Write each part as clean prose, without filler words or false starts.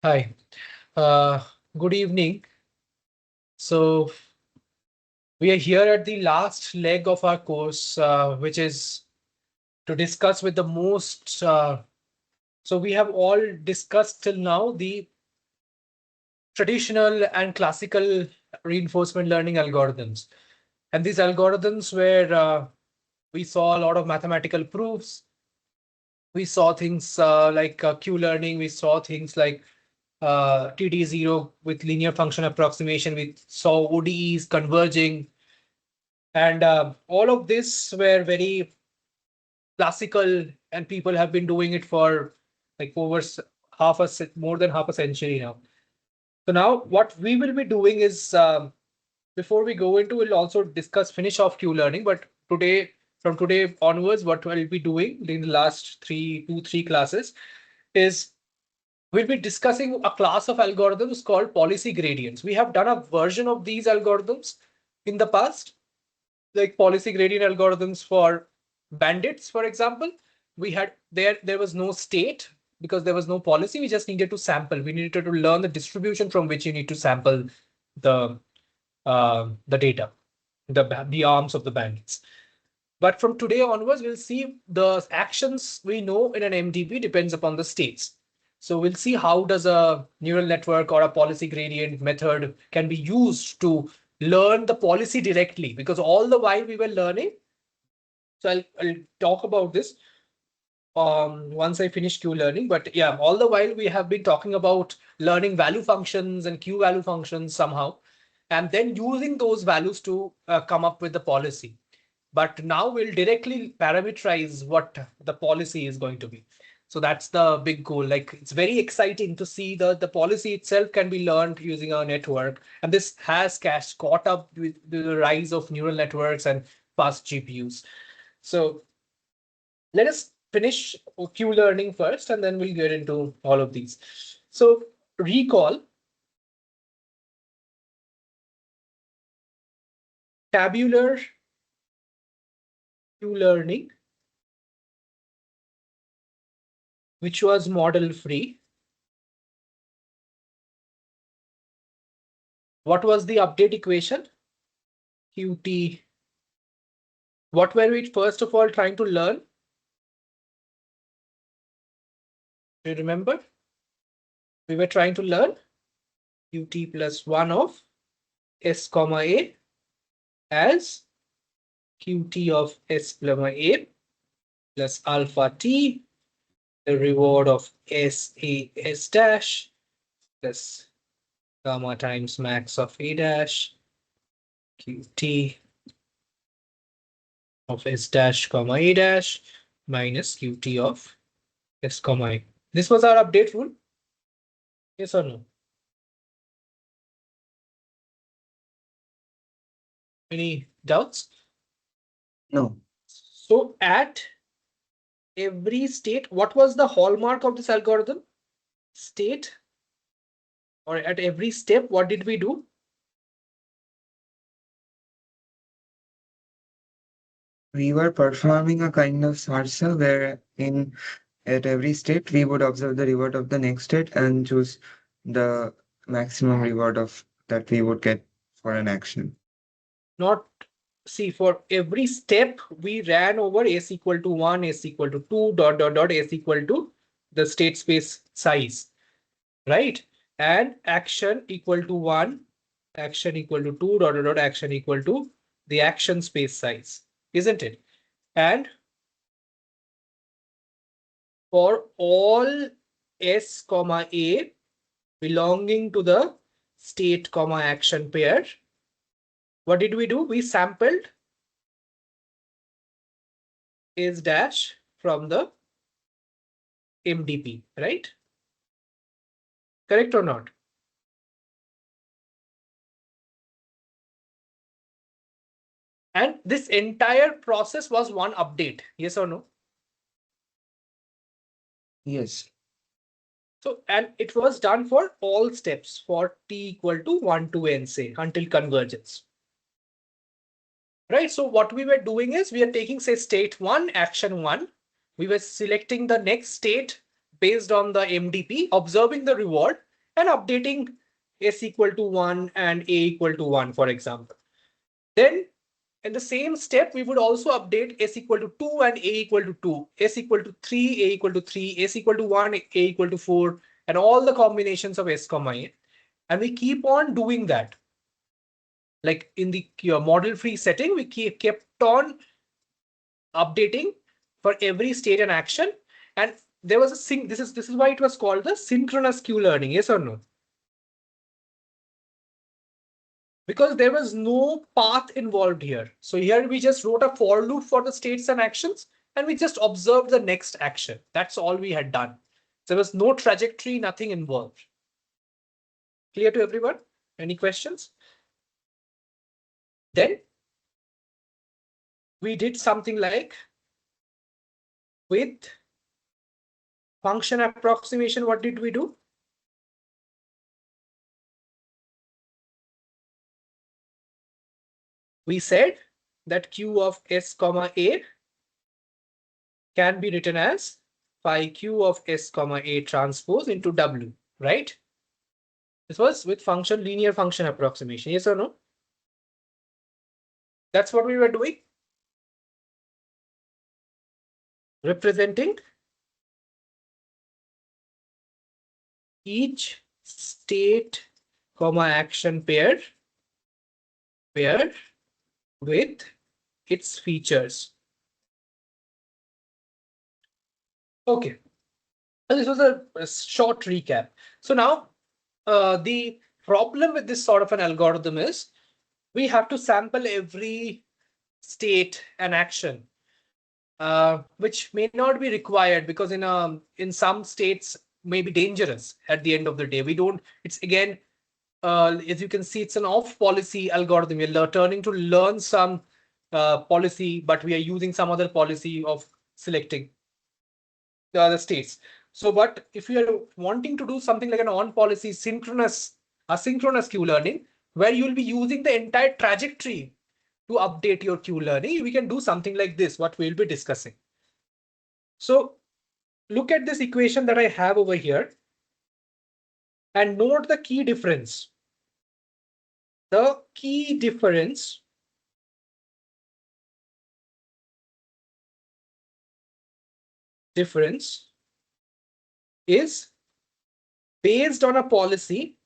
Hi, good evening. So we are here at the last leg of our course, which is to discuss with the most. So we have all discussed till now the traditional and classical reinforcement learning algorithms. And these algorithms where we saw a lot of mathematical proofs. We saw things like Q-learning. We saw things like TD0 with linear function approximation. We saw ODEs converging. And all of this were very classical, and people have been doing it for like more than half a century now. So now what we will be doing is before we go into, we'll also finish off Q-learning. But from today onwards, what we'll be doing in the last three classes is we'll be discussing a class of algorithms called policy gradients. We have done a version of these algorithms in the past, like policy gradient algorithms for bandits, for example. We had there was no state because there was no policy. We just needed to sample. We needed to learn the distribution from which you need to sample the data, the arms of the bandits. But from today onwards, we'll see the actions we know in an MDP depends upon the states. So we'll see how does a neural network or a policy gradient method can be used to learn the policy directly, because all the while we were learning. So I'll talk about this once I finish Q learning. But yeah, all the while we have been talking about learning value functions and Q value functions somehow, and then using those values to come up with the policy. But now we'll directly parameterize what the policy is going to be. So that's the big goal. Like, it's very exciting to see the policy itself can be learned using our network. And this has caught up with the rise of neural networks and fast GPUs. So let us finish Q learning first, and then we'll get into all of these. So recall tabular Q learning, which was model free. What was the update equation? Qt. What were we first of all trying to learn? Do you remember? We were trying to learn Qt plus 1 of s comma a as Qt of s comma a plus alpha t, the reward of s a s dash plus gamma times max of a dash Qt of s dash comma a dash minus Qt of s comma a. This was our update rule. Yes or no? Any doubts? No. So at every state, what was the hallmark of this algorithm? State, or at every step, what did we do? We were performing a kind of sarsa where at every state we would observe the reward of the next state and choose the maximum reward of that we would get for an action. Not see, for every step we ran over s equal to 1, s equal to 2, dot dot dot, s equal to the state space size, right? And action equal to 1, action equal to 2, dot dot dot, action equal to the action space size, isn't it? And for all s comma a belonging to the state comma action pair, what did we do? We sampled s dash from the MDP, right? Correct or not? And this entire process was one update, yes or no? Yes. So, and it was done for all steps for t equal to 1 to n, say, until convergence. Right? So what we were doing is we are taking, say, state 1, action 1. We were selecting the next state based on the MDP, observing the reward, and updating s equal to 1 and a equal to 1, for example. Then in the same step, we would also update s equal to 2 and a equal to 2, s equal to 3, a equal to 3, s equal to 1, a equal to 4, and all the combinations of s comma a. And we keep on doing that. Like in the model-free setting, we kept on updating for every state and action. And there was a this is why it was called the synchronous Q-learning, yes or no? Because there was no path involved here. So here we just wrote a for loop for the states and actions, and we just observed the next action. That's all we had done. There was no trajectory, nothing involved. Clear to everyone? Any questions? Then we did something like with function approximation. What did we do? We said that q of s comma a can be written as phi q of s comma a transpose into w, right? This was with linear function approximation, yes or no? That's what we were doing. Representing each state comma action paired with its features. Okay, so this was a short recap. So now the problem with this sort of an algorithm is we have to sample every state and action, which may not be required because in some states may be dangerous at the end of the day. We don't, it's again, as you can see, it's an off policy algorithm. We're turning to learn some policy, but we are using some other policy of selecting the other states. So, but if you are wanting to do something like an on policy asynchronous Q-learning, where you will be using the entire trajectory to update your Q-learning, we can do something like this, what we'll be discussing. So look at this equation that I have over here and note the key difference. The key difference is based on a policy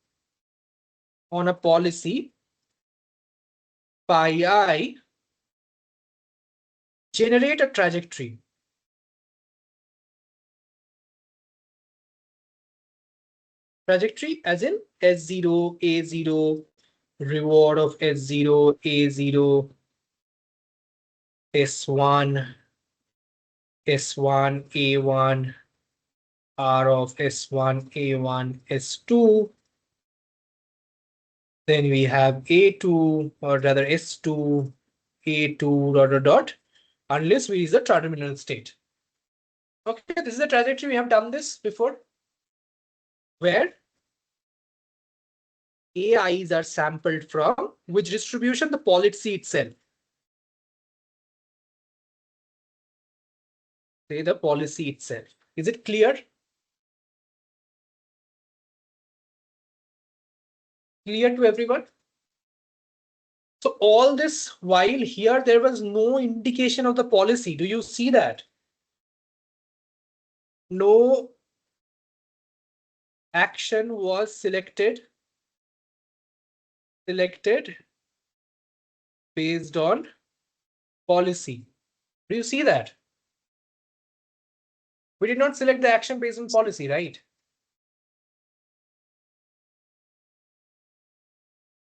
phi I generate a trajectory. Trajectory as in S0, A0, reward of S0, A0, S1, S1, A1, R of S1, A1, S2. Then we have A2, or rather S2, A2, dot, dot, dot, unless we reach the terminal state. Okay, this is the trajectory. We have done this before, where AIs are sampled from which distribution? The policy itself. Say the policy itself. Is it clear? Clear to everyone? So all this while here, there was no indication of the policy. Do you see that? No action was selected based on policy. Do you see that? We did not select the action based on policy, right?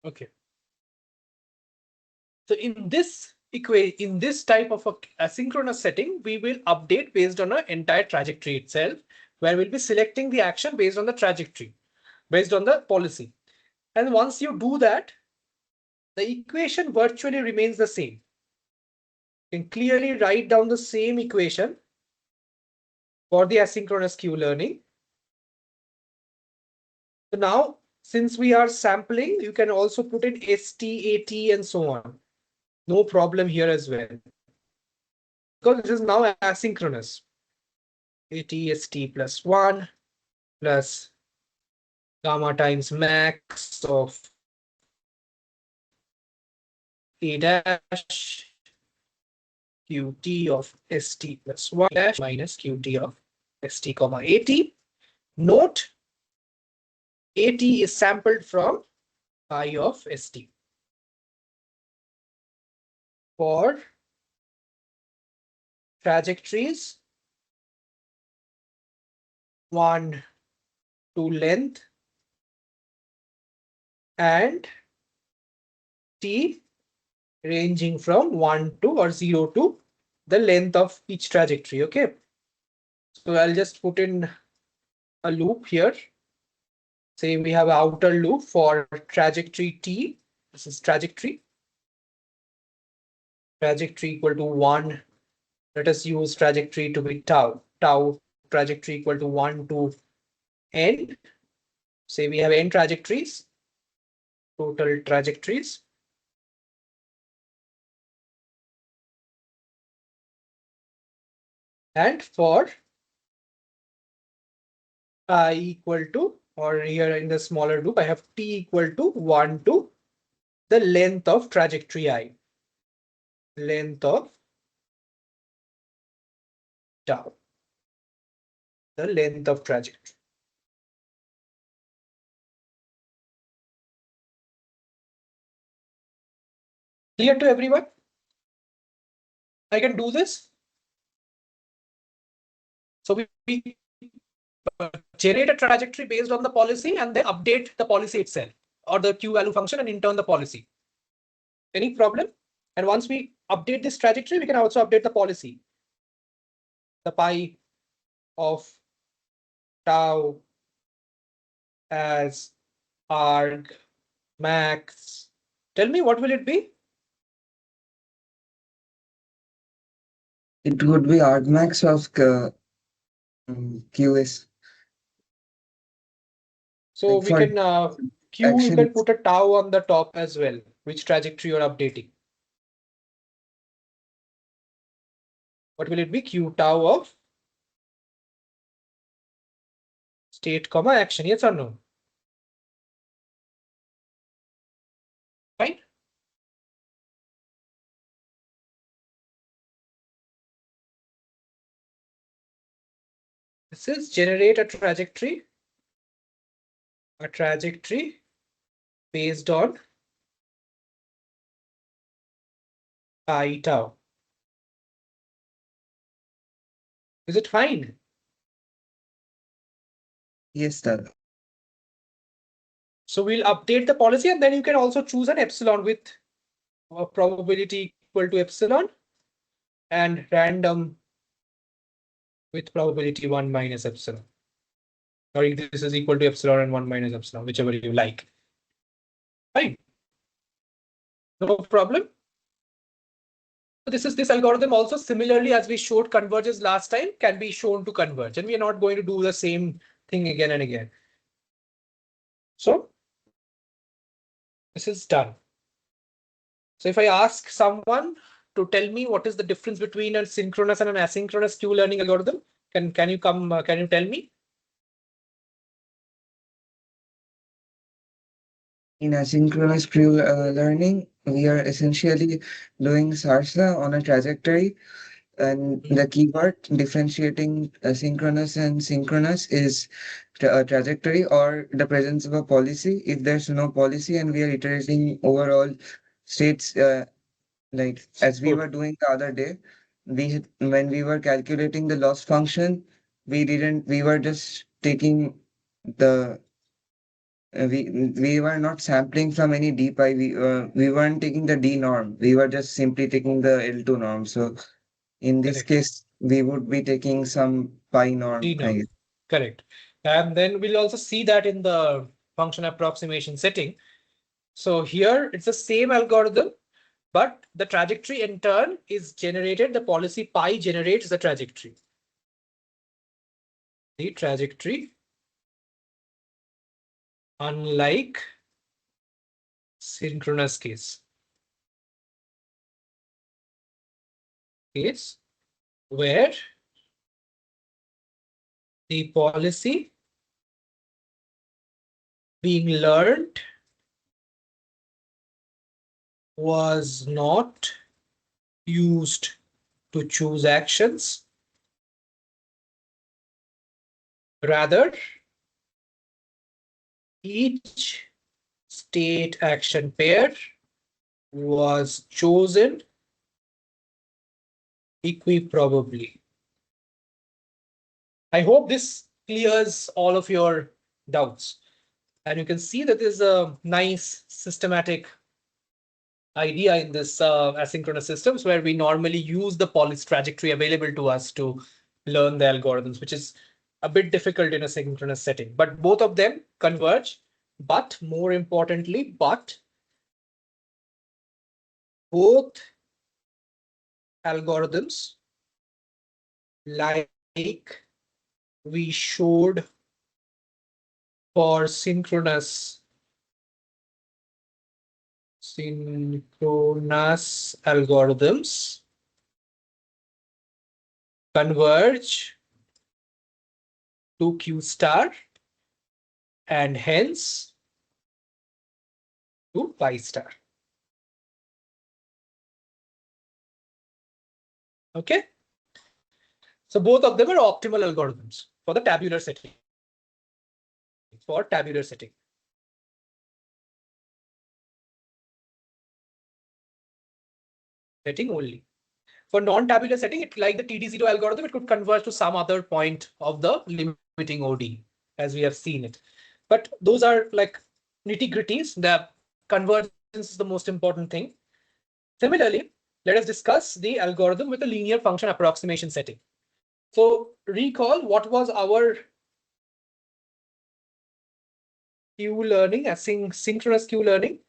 Okay. So in this type of a asynchronous setting, we will update based on an entire trajectory itself, where we'll be selecting the action based on the trajectory, based on the policy. And once you do that, the equation virtually remains the same. You can clearly write down the same equation for the asynchronous Q-learning. So now, since we are sampling, you can also put in ST, AT, and so on. No problem here as well, because this is now asynchronous. AT, ST plus 1 plus gamma times max of A dash qt of st plus 1 dash minus qt of st comma at. Note, at is sampled from pi of st. For trajectories 1 to length and t ranging from 1 to or 0 to the length of each trajectory. Okay. So I'll just put in a loop here. Say we have an outer loop for trajectory t. This is trajectory. Trajectory equal to 1. Let us use trajectory to be tau. Tau trajectory equal to 1 to n. Say we have n trajectories, total trajectories. And for I equal to, or here in the smaller loop, I have t equal to 1 to the length of trajectory I. Length of tau. The length of trajectory. Clear to everyone? I can do this. So we generate a trajectory based on the policy and then update the policy itself or the Q value function and in turn the policy. Any problem? And once we update this trajectory, we can also update the policy. The pi of tau as arg max. Tell me, what will it be? It would be argmax of QS. So Like we for can Q, you can actions, put a tau on the top as well, which trajectory you're updating. What will it be? Q tau of state comma action. Yes or no? Fine. This is generate a trajectory based on I tau. Is it fine? yes, sir. So we'll update the policy and then you can also choose an epsilon with a probability equal to epsilon and random with probability 1 minus epsilon. Or this is equal to epsilon and 1 minus epsilon, whichever you like. Fine. No problem. This algorithm also, similarly as we showed converges last time, can be shown to converge, and we are not going to do the same thing again and again. So this is done. So if I ask someone to tell me what is the difference between a synchronous and an asynchronous Q-learning algorithm, can you tell me? In asynchronous Q-learning, we are essentially doing SARSA on a trajectory, and the keyword differentiating asynchronous and synchronous is a trajectory or the presence of a policy. If there's no policy and we are iterating overall states, like as we were Good. doing the other day, when we were calculating the loss function, we were just taking the we were not sampling from any d pi. We weren't taking the d norm. We were just simply taking the L2 norm. So in this Correct. case, we would be taking some pi norm, I No. guess. Correct. And then we'll also see that in the function approximation setting. So here it's the same algorithm, but the trajectory in turn is generated. The policy pi generates the trajectory. The trajectory, unlike synchronous case where the policy being learned was not used to choose actions. Rather, each state action pair was chosen equiprobably. I hope this clears all of your doubts. And you can see that there's a nice systematic idea in this asynchronous systems where we normally use the policy trajectory available to us to learn the algorithms, which is a bit difficult in a synchronous setting. But both of them converge. But more importantly, both algorithms, like we showed for synchronous algorithms, converge to Q star and hence to pi star. Okay. So both of them are optimal algorithms for the tabular setting. For tabular setting. Setting only. For non-tabular setting, it like the TD0 algorithm, it could converge to some other point of the limiting OD, as we have seen it. But those are like nitty-gritties. The convergence is the most important thing. Similarly, let us discuss the algorithm with a linear function approximation setting. So recall what was our Q-learning, synchronous Q-learning.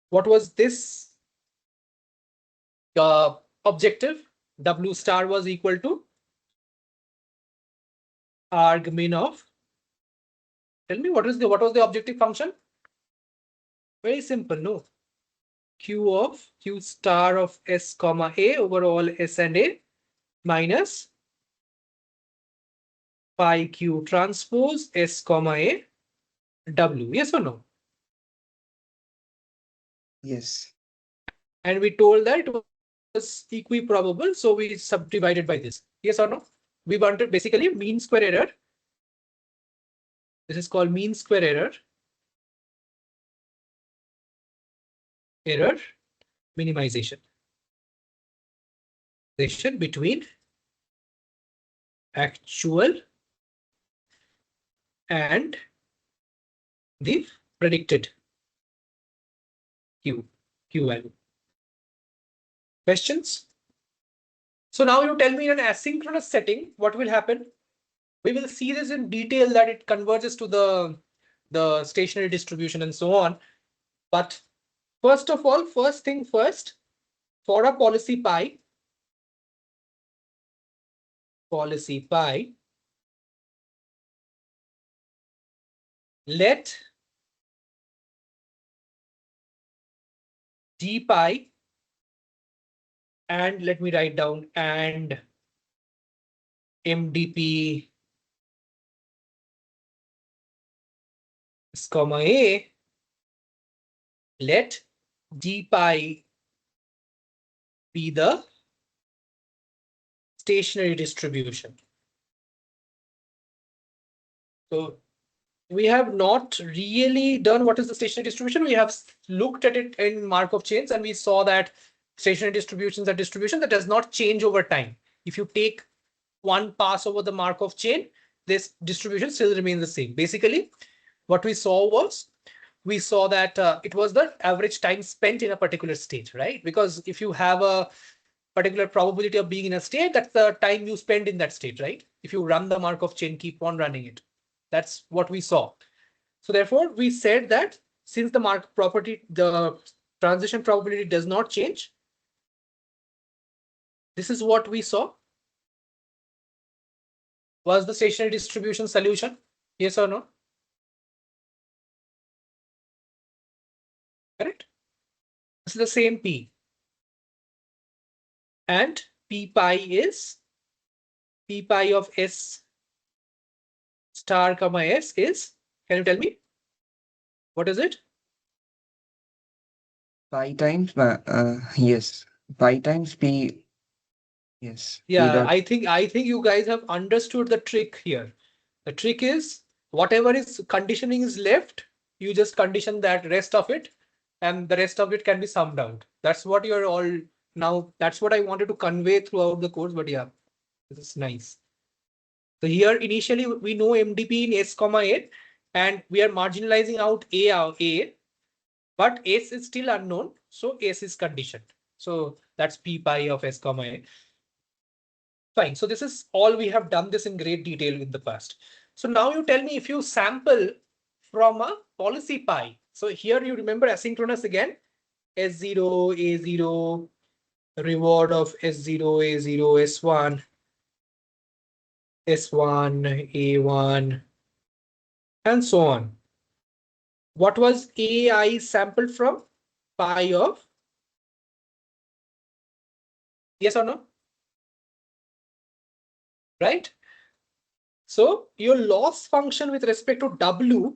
What was this objective? W star was equal to arg min of. Tell me what was the objective function? Very simple, no? Q star of S comma A over all S and A minus pi Q transpose S comma A W. Yes or no? Yes. And we told that it was equiprobable, so we subdivided by this. Yes or no? We wanted basically mean square error. This is called mean square error minimization between actual and the predicted Q value. Questions? So now you tell me in an asynchronous setting, what will happen? We will see this in detail that it converges to the stationary distribution and so on. But first of all, first thing first, for a policy pi, let d pi, and let me write down, and mdp comma a, let d pi be the stationary distribution. So we have not really done what is the stationary distribution. We have looked at it in Markov chains and we saw that stationary distributions are distribution that does not change over time. If you take one pass over the Markov chain, this distribution still remains the same. Basically, what we saw that it was the average time spent in a particular state, right? Because if you have a particular probability of being in a state, that's the time you spend in that state, right? If you run the Markov chain, keep on running it. That's what we saw. So therefore, we said that since the transition probability does not change, this is what we saw. Was the stationary distribution solution? Yes or no? Correct? This is the same P. And P pi is P pi of S star comma S is, can you tell me? What is it? Pi times, yes, pi times P, yes, P Yeah, dot, I think you guys have understood the trick here. The trick is whatever is conditioning is left, you just condition that rest of it, and the rest of it can be summed out. That's what you're all now. That's what I wanted to convey throughout the course. But yeah, this is nice. So here initially we know MDP in S comma A, and we are marginalizing out A, but S is still unknown. So S is conditioned. So that's P pi of S comma A. Fine. So this is all we have done this in great detail in the past. So now you tell me if you sample from a policy pi. So here you remember asynchronous again, S0, A0, reward of S0, A0, S1, S1, A1, and so on. What was AI sampled from? Pi of, yes or no? Right? So your loss function with respect to W,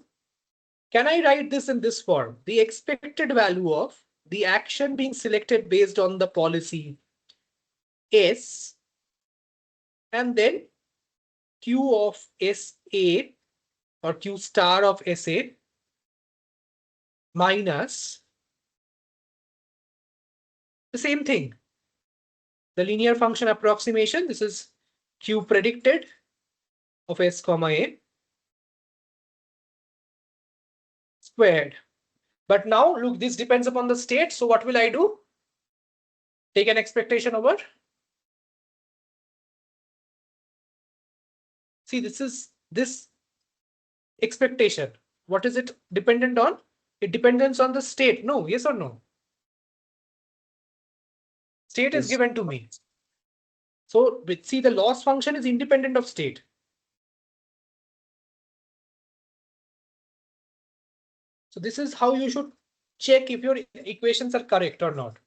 can I write this in this form? The expected value of the action being selected based on the policy S, and then Q of SA or Q star of SA minus the same thing. The linear function approximation, this is Q predicted of S comma A squared. But now look, this depends upon the state. So what will I do? Take an expectation over. See, this is this expectation. What is it dependent on? It depends on the state. No, yes or no? State is yes, given to me. So see, the loss function is independent of state. So this is how you should check if your equations are correct or not.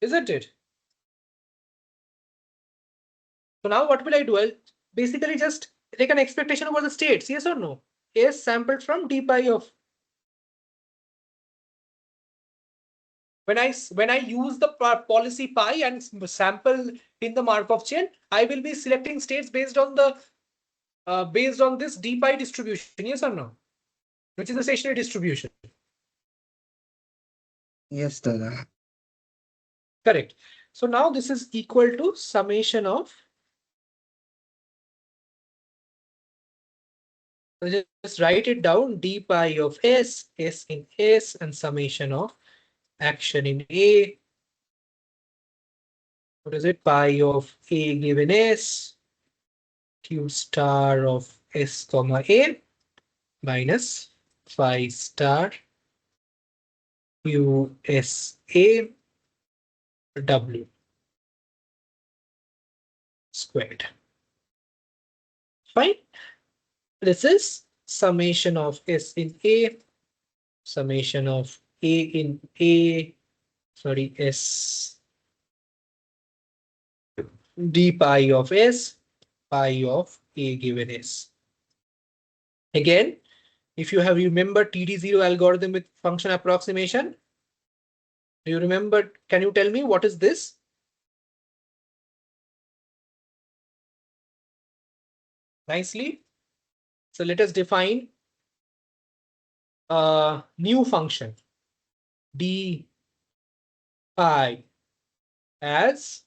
Isn't it? So now what will I do? I'll basically just take an expectation over the states. Yes or no? S sampled from d pi of. When I use the policy pi and sample in the Markov chain, I will be selecting states based on the based on this d pi distribution. Yes or no? Which is the stationary distribution. yes, Dada. Correct. So now this is equal to summation of. So just write it down, d pi of S, S in S, and summation of action in A. What is it? Pi of A given S, Q star of S comma A minus phi star Q S A W squared. Fine. This is summation of S in A, summation of A in A, sorry, S d pi of S, pi of A given S. Again, if you have remembered TD0 algorithm with function approximation, do you remember? Can you tell me what is this? Nicely. So let us define a new function d pi as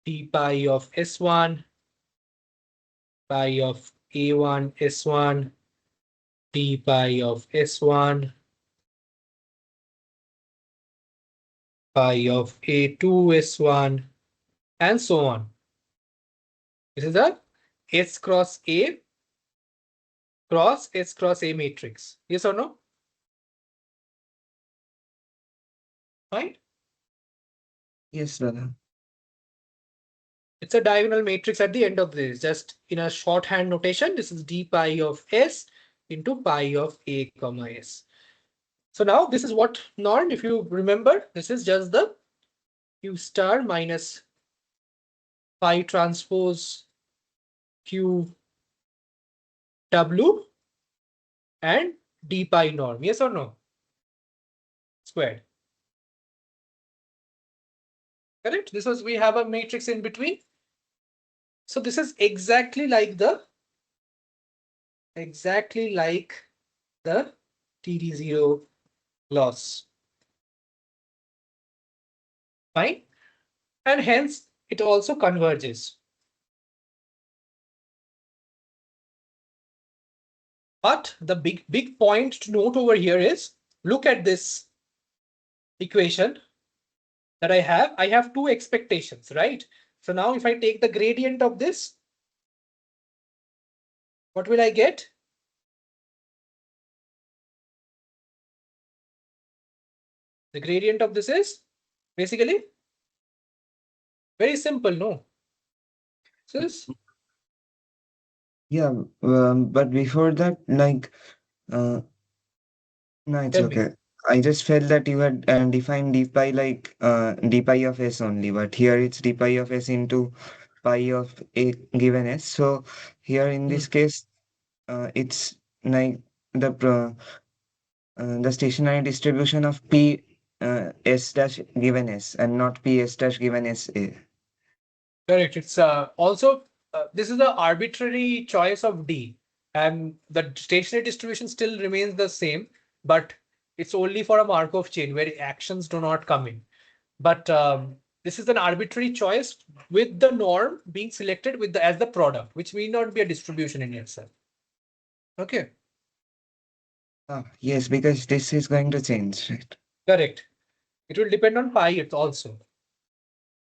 d pi of S1, pi of A1 S1, d pi of S1, pi of A2 S1, and so on. This is a S cross A cross S cross A matrix. Yes or no? Right? Yes, Dada. It's a diagonal matrix at the end of this. Just in a shorthand notation, this is d pi of S into pi of A comma S. So now this is what Norm, if you remember, this is just the Q star minus phi transpose Q W and d pi norm. Yes or no? Squared. Correct? This was, we have a matrix in between. So this is exactly like the TD0 loss. Fine. And hence it also converges. But the big point to note over here is, look at this equation that I have. I have two expectations, right? So now if I take the gradient of this, what will I get? The gradient of this is basically very simple, no? So this, Yeah, but before that, like, uh, no, it's tell me. okay. I just felt that you had defined d pi like d pi of s only, but here it's d pi of s into pi of a given s. So here in Hmm. this case, it's like the stationary distribution of p s dash given s and not p s dash given s a. Correct. It's also, this is the arbitrary choice of D, and the stationary distribution still remains the same, but it's only for a Markov chain where actions do not come in. But this is an arbitrary choice with the norm being selected with the as the product, which may not be a distribution in itself. Okay, Ah, yes, because this is going to change, right? correct. It will depend on pi it also,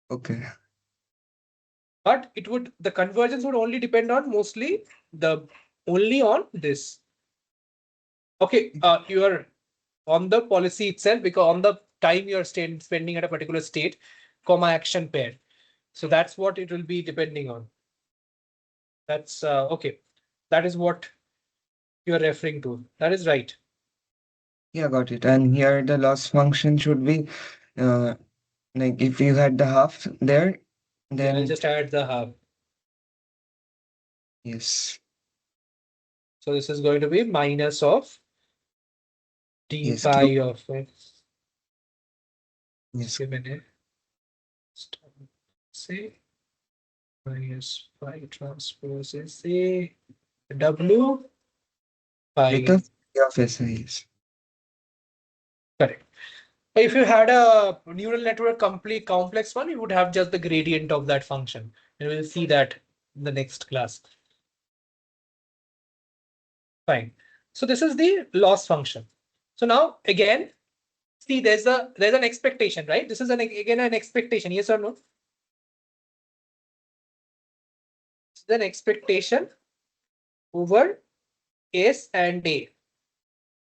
Okay. but it would, the convergence would only depend on mostly the only on this. Okay, you are on the policy itself, because on the time you're spending at a particular state, comma action pair. So that's what it will be depending on. That's okay. That is what you're referring to. That is right. Yeah, got it. And here the loss function should be uh, like if you had the half there, Yeah, I'll then just add the half. yes, So this is going to be minus of d yes, Q, pi of x yes, given a say minus pi transpose is a w with the pi. phi of S, yes. Correct. If you had a neural network complete complex one, you would have just the gradient of that function. And we'll see that in the next class. Fine. So this is the loss function. So now again, see there's an expectation, right? This is again an expectation, yes or no? It's an expectation over S and A.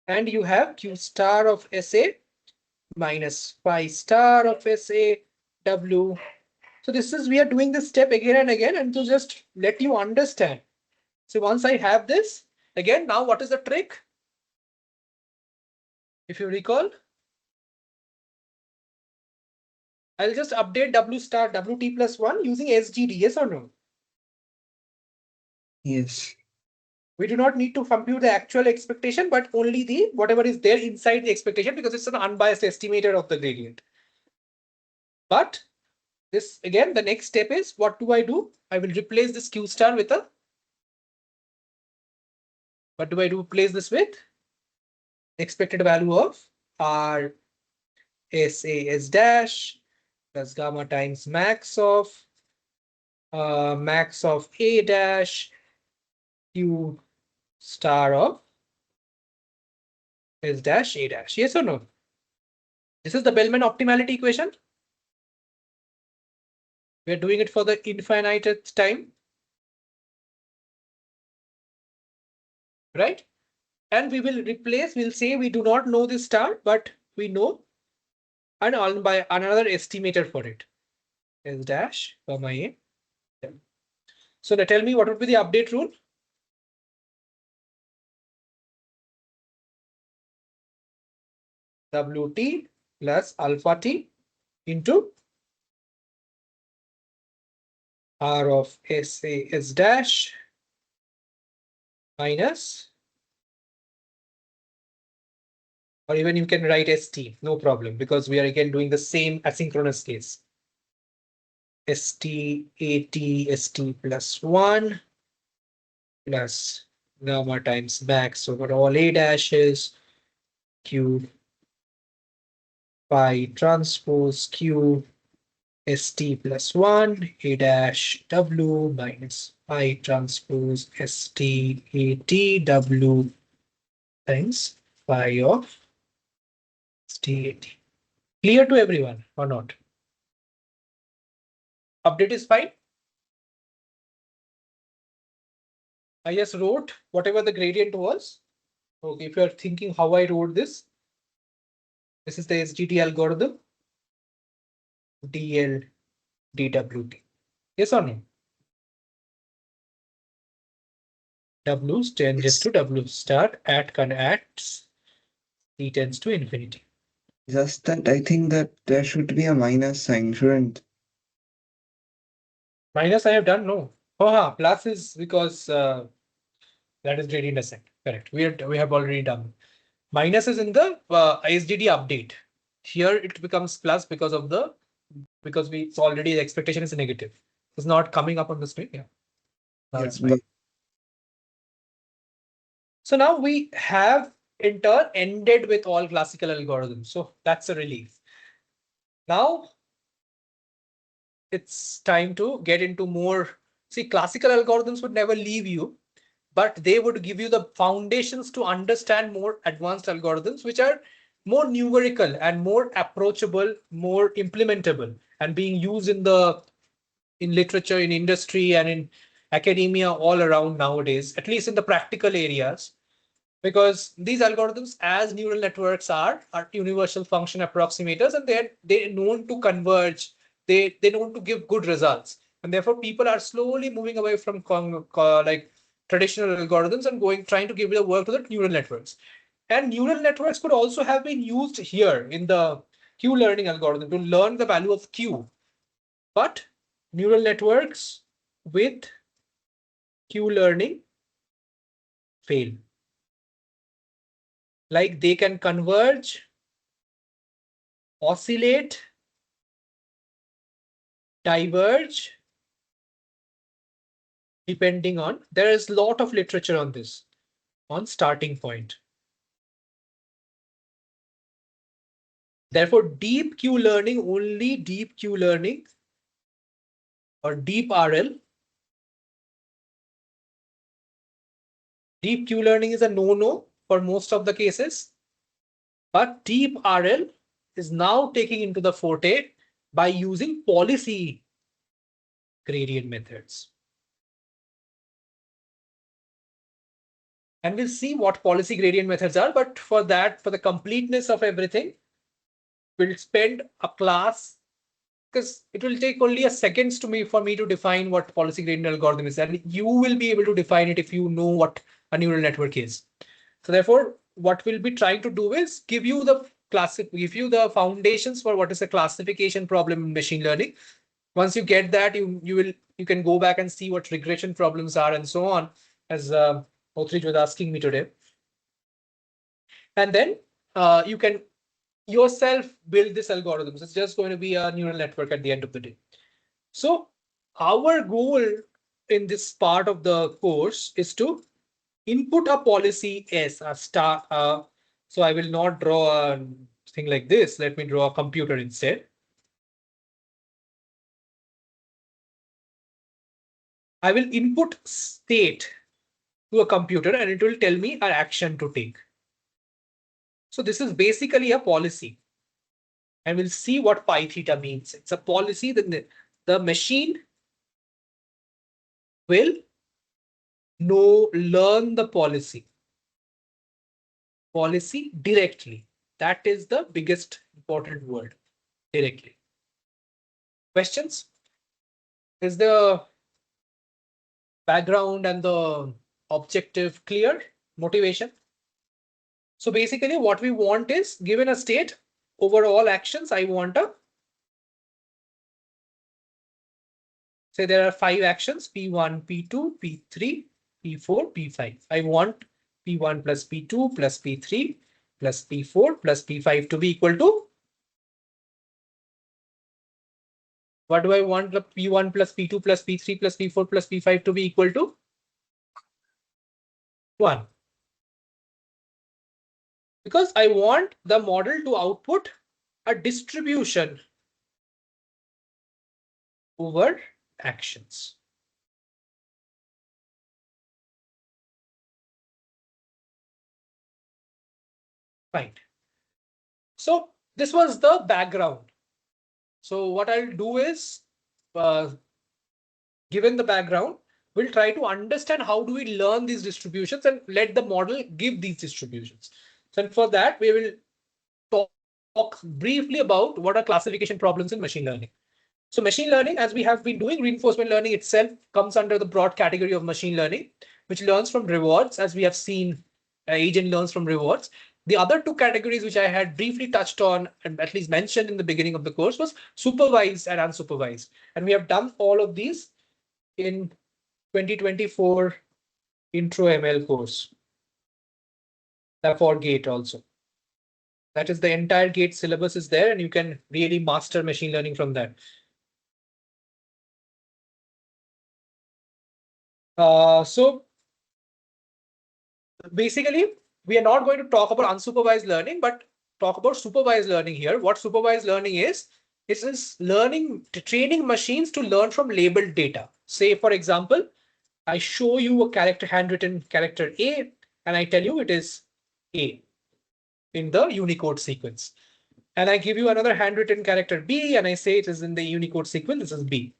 And you have Q star of SA minus phi star of SA W. So this is, we are doing this step again and again, and to just let you understand. So once I have this, again, now what is the trick? If you recall, I'll just update W star WT plus 1 using SGD, yes or no? Yes. We do not need to compute the actual expectation, but only the whatever is there inside the expectation, because it's an unbiased estimator of the gradient. But this again, the next step is, what do? I will replace this Q star with a, what do I do? Replace this with expected value of R SAS dash plus gamma times max of A dash Q star of S dash A dash. Yes or no? This is the Bellman optimality equation. We're doing it for the infinite time, right? And we will replace, we'll say we do not know this star, but we know and by another estimator for it. S dash comma A. So now tell me, what would be the update rule? WT plus alpha T into R of SA S dash minus, or even you can write ST, no problem, because we are again doing the same asynchronous case. ST AT ST plus 1 plus gamma times max over all A dashes Q phi transpose Q ST plus 1 A dash W minus phi transpose ST AT W times phi of ST AT. Clear to everyone or not? Update is fine. I just wrote whatever the gradient was. Okay, if you are thinking how I wrote this, this is the SGT algorithm, DL DWT. Yes or no? W tends to W star at T tends to infinity. Just that I think that there should be a minus sign, shouldn't? Minus I have done no. Oh, plus is because that is gradient ascent. Correct. We have already done. Minus is in the ISDD update. Here it becomes plus because of the it's already the expectation is negative. It's not coming up on the screen. Yeah. Now Yeah, it's fine. So now we have in turn ended with all classical algorithms. So that's a relief. Now it's time to get into more. See, classical algorithms would never leave you, but they would give you the foundations to understand more advanced algorithms, which are more numerical and more approachable, more implementable, and being used in literature, in industry, and in academia all around nowadays, at least in the practical areas. Because these algorithms, as neural networks are universal function approximators, and they're known to converge. They're known to give good results, and therefore people are slowly moving away from like traditional algorithms and trying to give the work to the neural networks. And neural networks could also have been used here in the Q-learning algorithm to learn the value of Q. But neural networks with Q-learning fail. Like they can converge, oscillate, diverge, depending on, there is a lot of literature on this, on starting point. Therefore, deep Q learning, only deep Q learning or deep RL. Deep Q learning is a no-no for most of the cases, but deep RL is now taking into the forte by using policy gradient methods. And we'll see what policy gradient methods are, but for that, for the completeness of everything, we'll spend a class, because it will take only a seconds for me to define what policy gradient algorithm is, and you will be able to define it if you know what a neural network is. So therefore, what we'll be trying to do is give you the foundations for what is a classification problem in machine learning. Once you get that, you can go back and see what regression problems are and so on, as Othrij was asking me today. And then you can yourself build this algorithms. It's just going to be a neural network at the end of the day. So our goal in this part of the course is to input a policy S, a star. So I will not draw a thing like this. Let me draw a computer instead. I will input state to a computer and it will tell me an action to take. So this is basically a policy. And we'll see what pi theta means. It's a policy that the machine will learn the policy directly. That is the biggest important word, directly. Questions? Is the background and the objective clear? Motivation? So basically what we want is, given a state, over all actions, I want a Say there are 5 actions, P1, P2, P3, P4, P5. I want P1 plus P2 plus P3 plus P4 plus P5 to be equal to. What do I want the P1 plus P2 plus P3 plus P4 plus P5 to be equal to? 1. Because I want the model to output a distribution over actions. Fine. So this was the background. So what I'll do is, given the background, we'll try to understand how do we learn these distributions and let the model give these distributions. So for that, we will talk briefly about what are classification problems in machine learning. So machine learning, as we have been doing, reinforcement learning itself comes under the broad category of machine learning, which learns from rewards. As we have seen, agent learns from rewards. The other two categories, which I had briefly touched on and at least mentioned in the beginning of the course, was supervised and unsupervised. And we have done all of these in 2024 intro ML course. For GATE also. That is the entire GATE syllabus is there, and you can really master machine learning from that. So basically, we are not going to talk about unsupervised learning, but talk about supervised learning here. What supervised learning is, it is learning, training machines to learn from labeled data. Say, for example, I show you a character, handwritten character A, and I tell you it is A in the Unicode sequence. And I give you another handwritten character B, and I say it is in the Unicode sequence, this is B.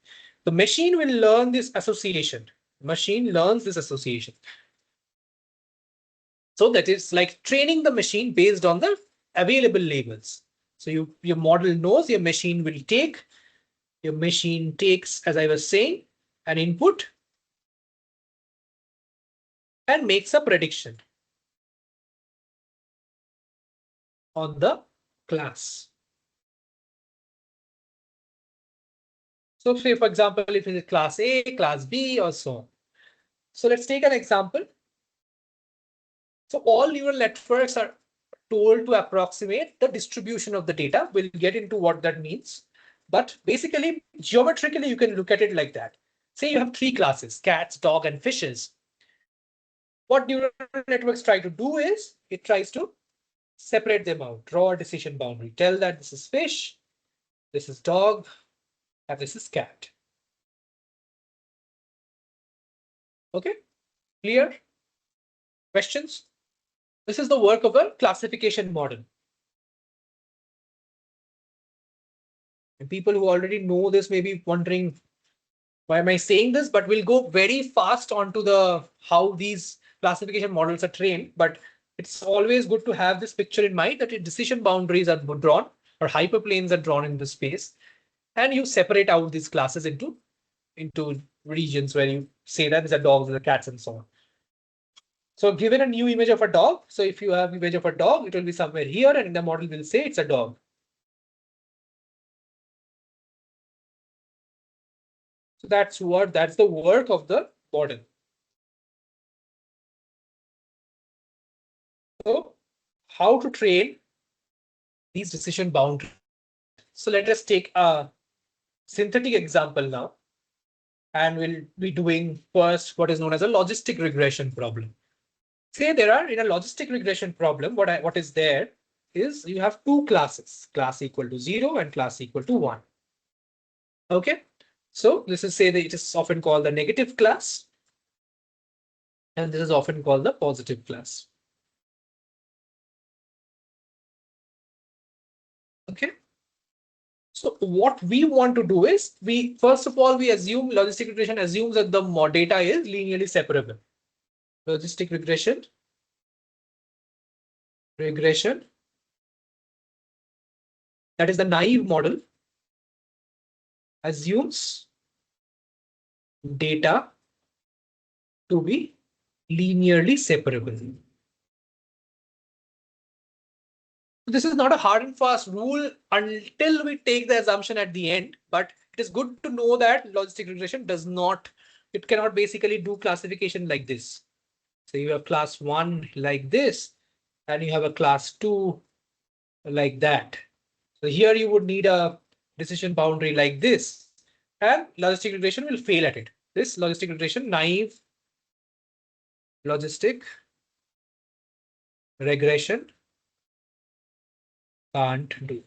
The machine will learn this association. Machine learns this association. So that is like training the machine based on the available labels. So your model knows, your machine will take, your machine takes, as I was saying, an input and makes a prediction on the class. So say, for example, if it is class A, class B, or so on. So let's take an example. So all neural networks are told to approximate the distribution of the data. We'll get into what that means. But basically, geometrically, you can look at it like that. Say you have 3 classes, cats, dog, and fishes. What neural networks try to do is, it tries to separate them out, draw a decision boundary, tell that this is fish, this is dog, and this is cat. Okay, clear? Questions? This is the work of a classification model. And people who already know this may be wondering, why am I saying this? But we'll go very fast onto the how these classification models are trained. But it's always good to have this picture in mind that decision boundaries are drawn or hyperplanes are drawn in the space, and you separate out these classes into regions where you say that these are dogs, these are cats, and so on. So given a new image of a dog, so if you have image of a dog, it will be somewhere here, and the model will say it's a dog. So that's the work of the model. So how to train these decision boundaries? So let us take a synthetic example now, and we'll be doing first what is known as a logistic regression problem. Say there are, in a logistic regression problem, what is there is you have 2 classes, class equal to 0 and class equal to 1. Okay, so this is, say that it is often called the negative class, and this is often called the positive class. Okay, so what we want to do is, first of all, we assume logistic regression assumes that the data is linearly separable. Logistic regression that is the naive model assumes data to be linearly separable. This is not a hard and fast rule until we take the assumption at the end, but it is good to know that logistic regression does not, it cannot basically do classification like this. So you have class 1 like this, and you have a class 2 like that. So here you would need a decision boundary like this, and logistic regression will fail at it. This logistic regression, naive logistic regression can't do.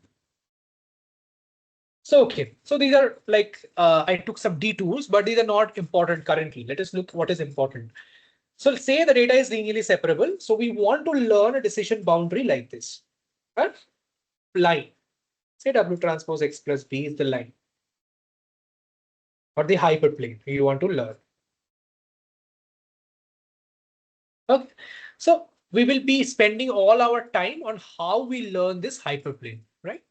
So, okay, so these are like, I took some detours, but these are not important currently. Let us look what is important. So say the data is linearly separable. So we want to learn a decision boundary like this. Right? Line. Say W transpose X plus B is the line. Or the hyperplane you want to learn. Okay. So we will be spending all our time on how we learn this hyperplane, right?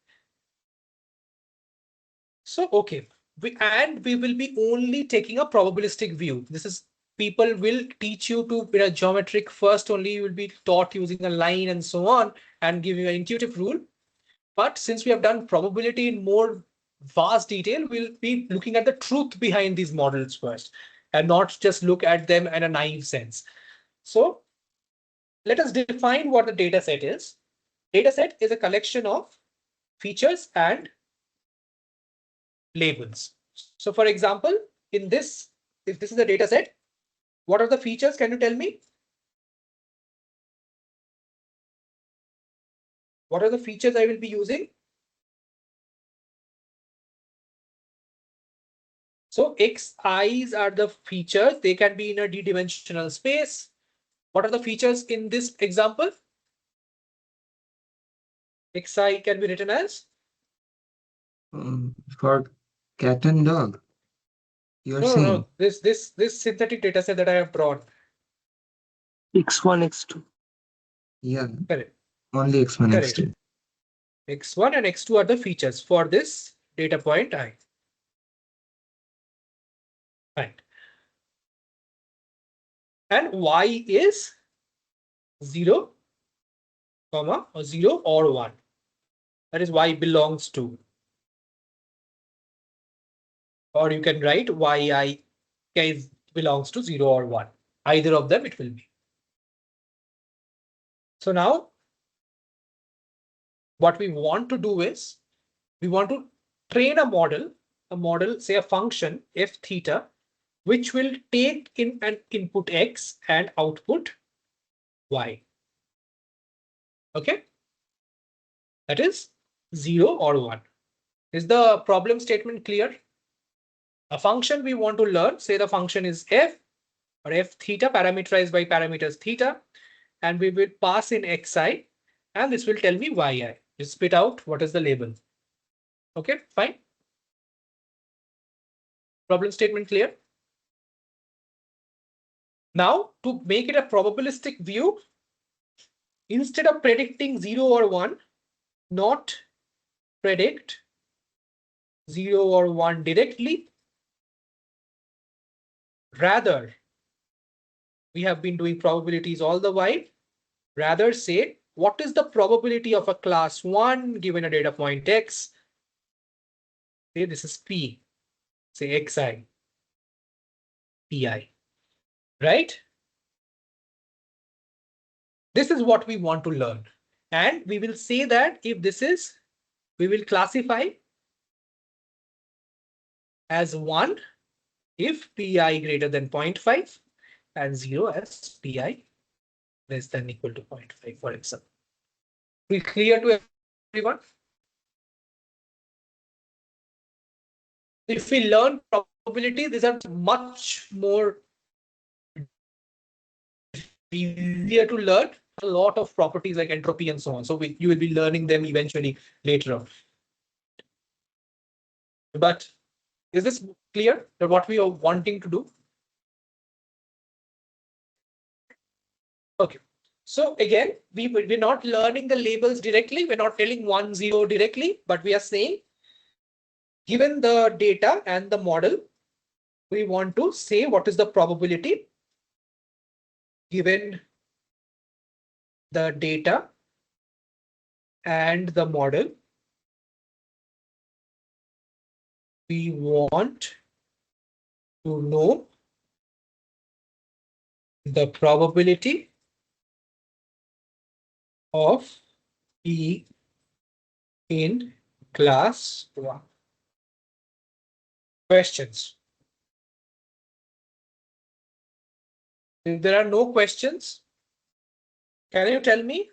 So, okay. We will be only taking a probabilistic view. This is, people will teach you to, in a geometric, first only you will be taught using a line and so on, and give you an intuitive rule. But since we have done probability in more vast detail, we'll be looking at the truth behind these models first, and not just look at them in a naive sense. So let us define what the data set is. Data set is a collection of features and labels. So for example, in this, if this is a data set, what are the features? Can you tell me? What are the features I will be using? So xi's are the features. They can be in a d-dimensional space. What are the features in this example? Xi can be written as? For cat and dog, you're No, no, saying? no. This synthetic data set that I have drawn. X1, X2. Yeah, Correct. only X1, Correct. X2. X1 and X2 are the features for this data point I. Right. And Y is 0, comma, or 0 or 1. That is Y belongs to. Or you can write yi belongs to 0 or 1. Either of them it will be. So now what we want to do is we want to train a model, say a function f theta, which will take in an input x and output y. Okay. That is 0 or 1. Is the problem statement clear? A function we want to learn, say the function is f or f theta parameterized by parameters theta, and we will pass in xi, and this will tell me yi. Just spit out what is the label. Okay, fine. Problem statement clear? Now, to make it a probabilistic view, instead of predicting 0 or 1, not predict 0 or 1 directly. Rather, we have been doing probabilities all the while. Rather say, what is the probability of a class 1 given a data point x? Say this is P, say xi, pi, right? This is what we want to learn. And we will say that if this is, we will classify as 1 if pi greater than 0.5 and 0 as pi less than equal to 0.5, for example. We clear to everyone? If we learn probability, these are much more easier to learn. A lot of properties like entropy and so on. So you will be learning them eventually later on. But is this clear that what we are wanting to do? Okay. So again, we're not learning the labels directly. We're not telling 1, 0 directly, but we are saying, given the data and the model, we want to say what is the probability given the data and the model we want to know the probability of E in class 1. Questions? If there are no questions, can you tell me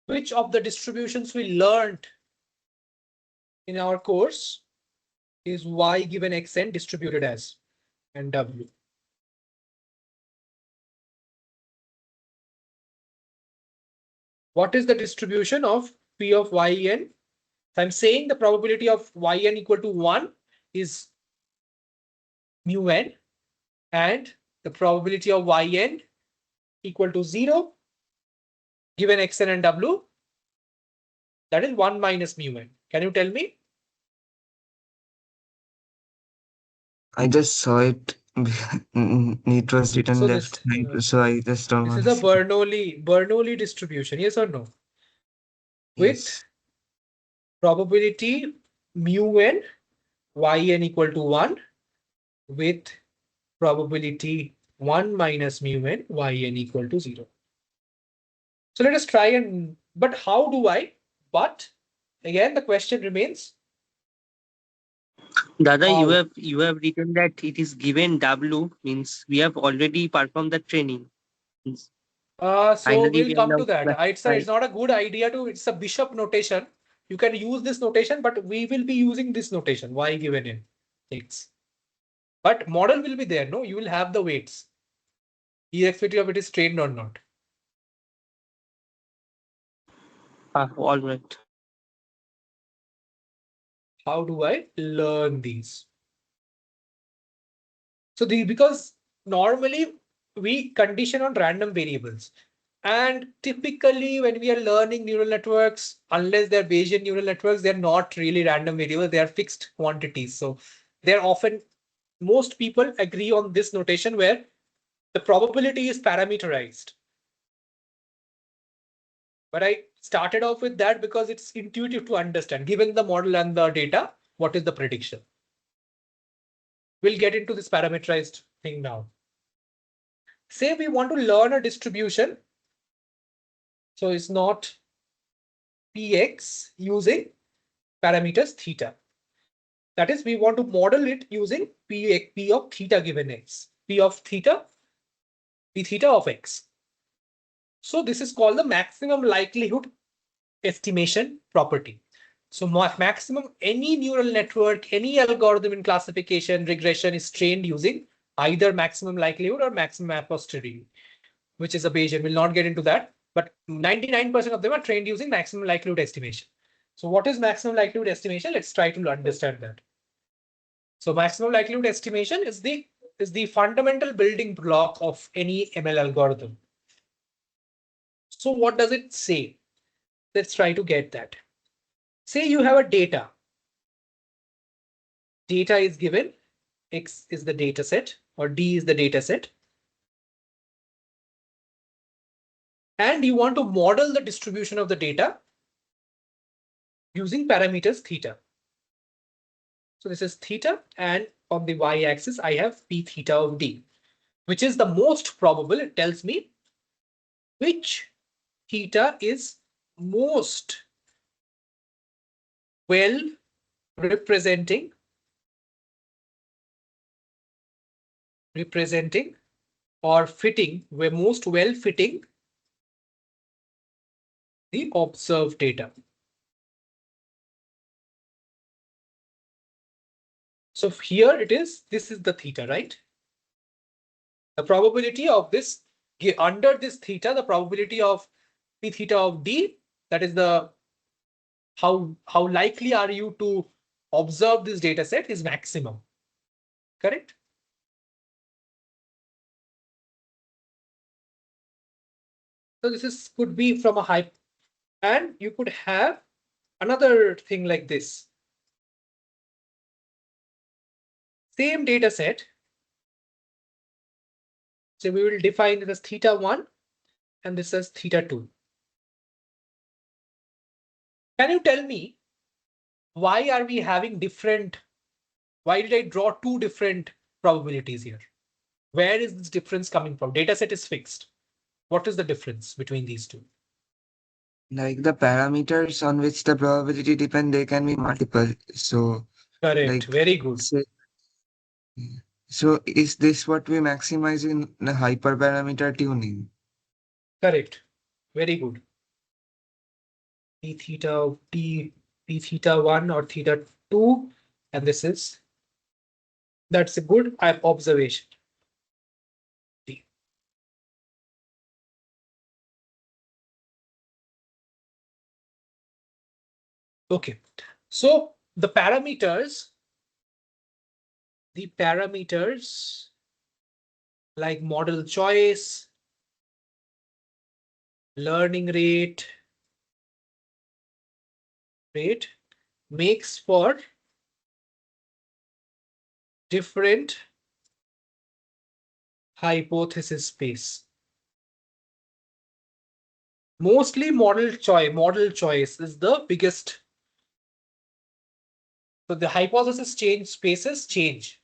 which of the distributions we learned in our course is y given xn distributed as and w? What is the distribution of P of yn? I'm saying the probability of yn equal to 1 is mu n, and the probability of yn equal to 0 given xn and w, that is 1 minus mu n. Can you tell me? I just saw it. It was written So left hand, so I just don't this want is to a see. Bernoulli distribution, yes or no? With Yes. probability mu n yn equal to 1 with probability 1 minus mu n yn equal to 0. So let us try and, but how do I? But again, the question remains. Dada, How? you have written that it is given W, means we have already performed the training. Means So finally we'll we are come now to that. classifying. It's not a good idea to, it's a bishop notation. You can use this notation, but we will be using this notation, y given in x. But model will be there, no? You will have the weights, irrespective of it is trained or not. All right. How do I learn these? So because normally we condition on random variables. And typically when we are learning neural networks, unless they're Bayesian neural networks, they're not really random variables, they are fixed quantities. So they're often, most people agree on this notation where the probability is parameterized. But I started off with that because it's intuitive to understand, given the model and the data, what is the prediction? We'll get into this parameterized thing now. Say we want to learn a distribution. So it's not px using parameters theta. That is, we want to model it using p of theta given x, p of theta, p theta of x. So this is called the maximum likelihood estimation property. So maximum, any neural network, any algorithm in classification, regression is trained using either maximum likelihood or maximum a posteriori, which is a Bayesian. We'll not get into that, but 99% of them are trained using maximum likelihood estimation. So what is maximum likelihood estimation? Let's try to understand that. So maximum likelihood estimation is the fundamental building block of any ML algorithm. So what does it say? Let's try to get that. Say you have a data. Data is given, X is the data set or D is the data set. And you want to model the distribution of the data using parameters theta. So this is theta, and on the y-axis, I have p theta of D, which is the most probable. It tells me which theta is most well representing or fitting, where most well fitting the observed data. So here it is, this is the theta, right? The probability of this, under this theta, the probability of p theta of D, that is the how likely are you to observe this data set, is maximum. Correct? So this is could be from a high, and you could have another thing like this. Same data set. So we will define it as theta 1 and this is theta 2. Can you tell me why are we having different Why did I draw two different probabilities here? Where is this difference coming from? Data set is fixed. What is the difference between these two? Like the parameters on which the probability depend, they can be multiple. So Correct. like Very good. say, so is this what we maximize in the hyperparameter tuning? Correct. Very good. P theta T P theta 1 or theta 2. And this is, that's a good observation. Okay. So the parameters like model choice, learning rate makes for different hypothesis space. Mostly model choice is the biggest. So the hypothesis change spaces change.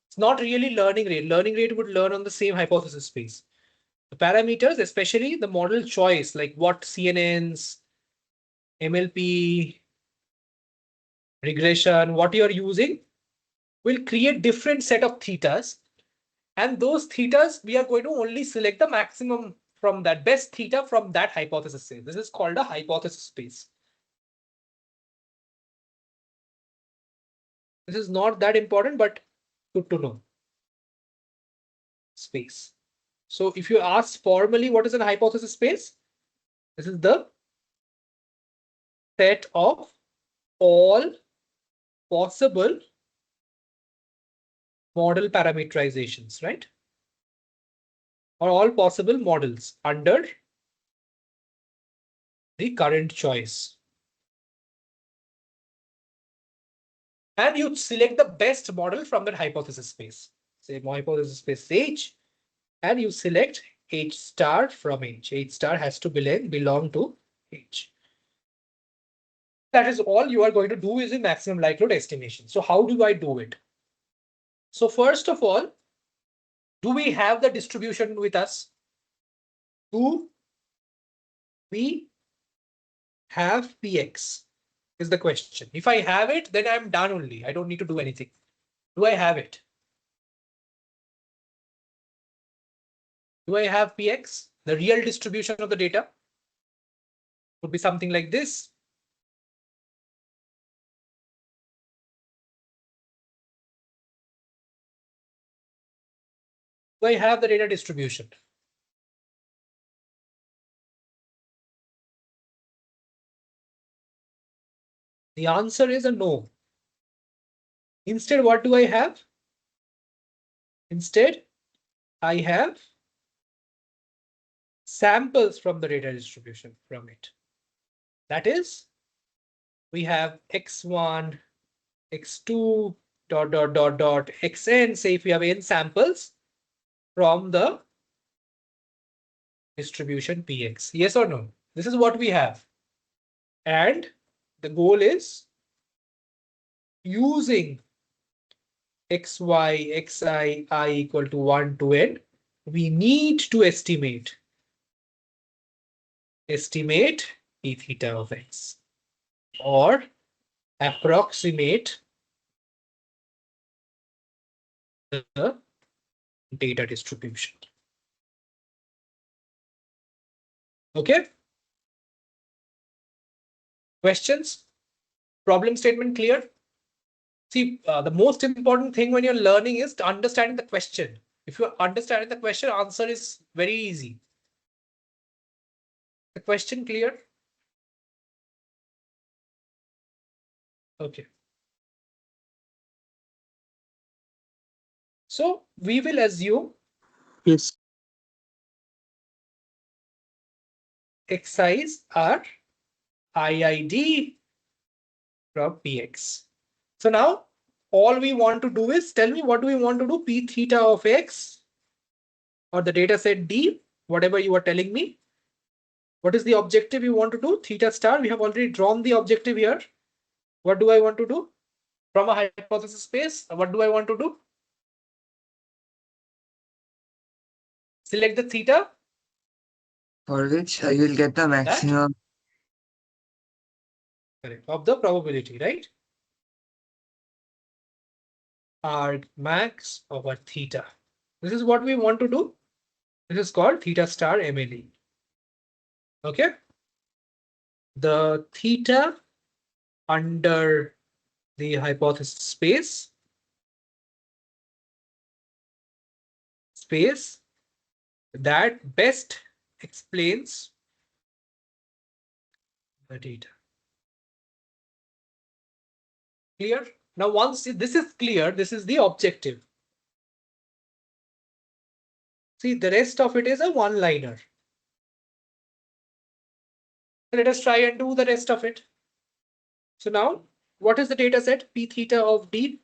It's not really learning rate. Learning rate would learn on the same hypothesis space. The parameters, especially the model choice, like what CNNs, MLP, regression, what you're using, will create different set of thetas. And those thetas, we are going to only select the maximum from that best theta from that hypothesis space. This is called a hypothesis space. This is not that important, but good to know. Space. So if you ask formally what is an hypothesis space, this is the set of all possible model parameterizations, right? Or all possible models under the current choice. And you select the best model from that hypothesis space. Say hypothesis space H, and you select H star from H. H star has to belong to H. That is all you are going to do is a maximum likelihood estimation. So how do I do it? So first of all, do we have the distribution with us? Do we have Px is the question. If I have it, then I'm done only. I don't need to do anything. Do I have it? Do I have Px? The real distribution of the data would be something like this. Do I have the data distribution? The answer is a no. Instead, what do I have? Instead, I have samples from the data distribution from it. That is, we have x1, x2, xn. Say if we have n samples from the distribution Px. Yes or no? This is what we have. And the goal is using xy, xi, I equal to 1 to n. We need to estimate p theta of x or approximate the data distribution. Okay. Questions? Problem statement clear? See, the most important thing when you're learning is to understanding the question. If you're understanding the question, answer is very easy. The question clear? Okay. So we will assume Yes. xi's are IID from Px. So now all we want to do is tell me what do we want to do? P theta of x or the data set D, whatever you are telling me. What is the objective you want to do? Theta star. We have already drawn the objective here. What do I want to do? from a hypothesis space, what do I want to do? Select the theta. For which you will get the maximum. Correct. Of the probability, right? Arg max over theta. This is what we want to do. This is called theta star MLE. Okay. The theta under the hypothesis space that best explains the data. Clear? Now, once this is clear, this is the objective. See, the rest of it is a one-liner. Let us try and do the rest of it. So now, what is the data set? P theta of D.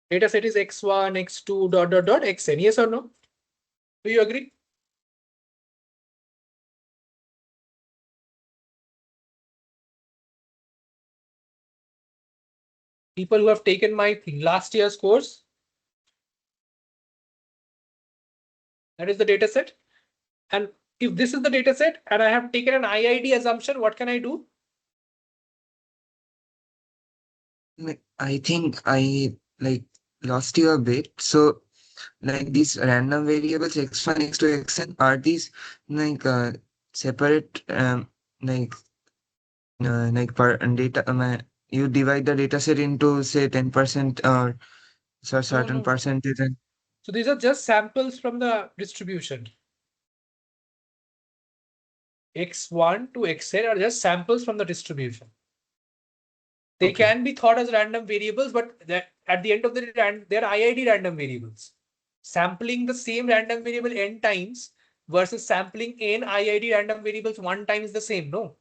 Data set is x1, x2, dot, dot, dot, xn. Yes or no? Do you agree? People who have taken my last year's course, that is the data set. And if this is the data set and I have taken an IID assumption, what can I do? I think I lost you a bit. So these random variables x1, x2, xn are these separate per data you divide the data set into say 10% or so certain No. percentage and So these are just samples from the distribution. X1 to Xn are just samples from the distribution. They okay. can be thought as random variables, but at the end of the day, they're IID random variables. Sampling the same random variable n times versus sampling n IID random variables one time is the same. No,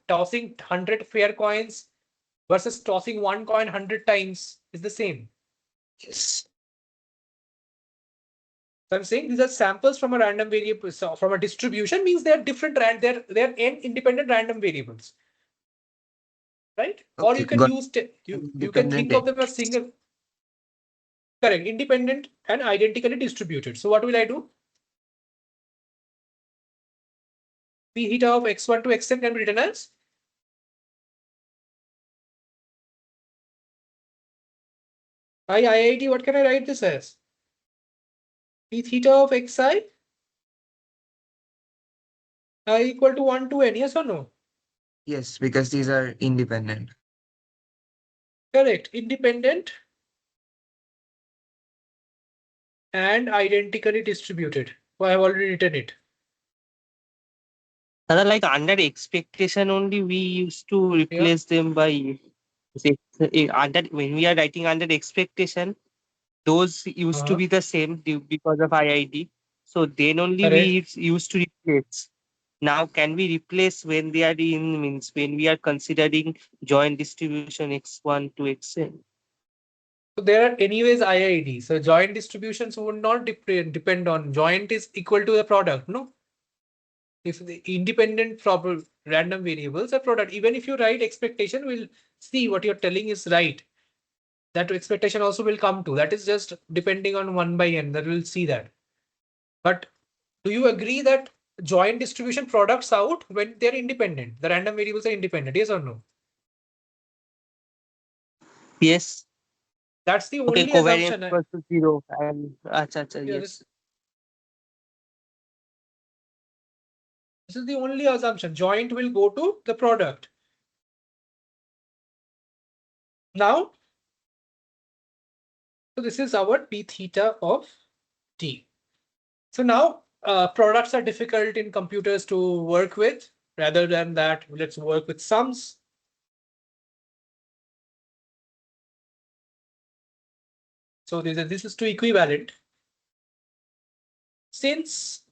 tossing 100 fair coins versus tossing one coin 100 times is the same. Yes. So I'm saying these are samples from a random variable, so from a distribution means they're different, they're n independent random variables, right? Or Okay, you can got use, you can independent think of them as single, correct, independent and identically distributed. So what will I do? P theta of x1 to xn can be written as IIT. What can I write this as? P theta of xi equal to 1 to n. Yes or no? yes, because these are independent. Correct. Independent and identically distributed. Oh, I have already written it. Like under expectation only, we used to Yeah. replace them by under when we are writing under expectation, those used to be the same because of IID. So then only Correct. we used to replace. Now can we replace when they are in means when we are considering joint distribution x1 to xn? So there are anyways IID. So joint distributions would not depend on joint is equal to the product. No. If the independent proper random variables are product, even if you write expectation, we'll see what you're telling is right. That expectation also will come to. That is just depending on 1 by n. That we'll see that. But do you agree that joint distribution products out when they're independent? The random variables are independent. Yes or no? Yes. That's the Okay, only covariance assumption. equals to 0 and acha, Yeah, yes. this is the only assumption. Joint will go to the product. Now, so this is our P theta of T. So now products are difficult in computers to work with. Rather than that, let's work with sums. So this is two equivalent. Since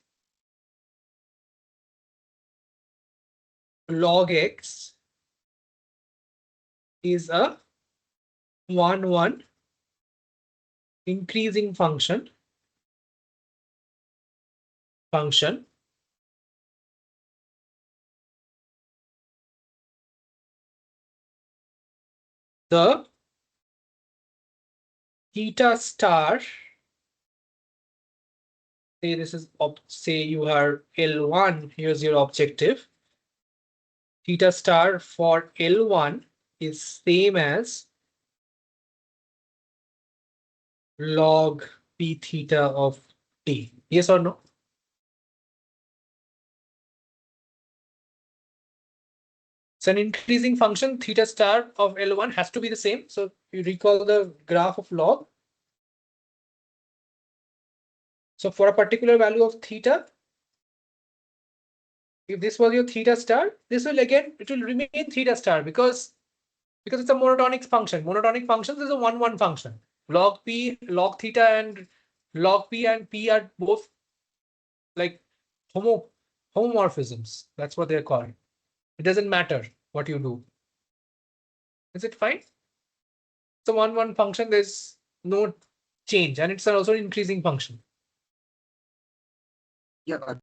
log x is a 1, 1 increasing function, the theta star, say this is, say you are L1, here's your objective. Theta star for L1 is same as log p theta of t. Yes or no? It's an increasing function. Theta star of L1 has to be the same. So you recall the graph of log. So for a particular value of theta, if this was your theta star, this will again, it will remain theta star because it's a monotonic function. Monotonic functions is a 1-1 function. Log p, log theta, and log p and p are both like homomorphisms. That's what they're called. It doesn't matter what you do. Is it fine? It's a 1-1 function. There's no change, and it's also an increasing function. Yeah.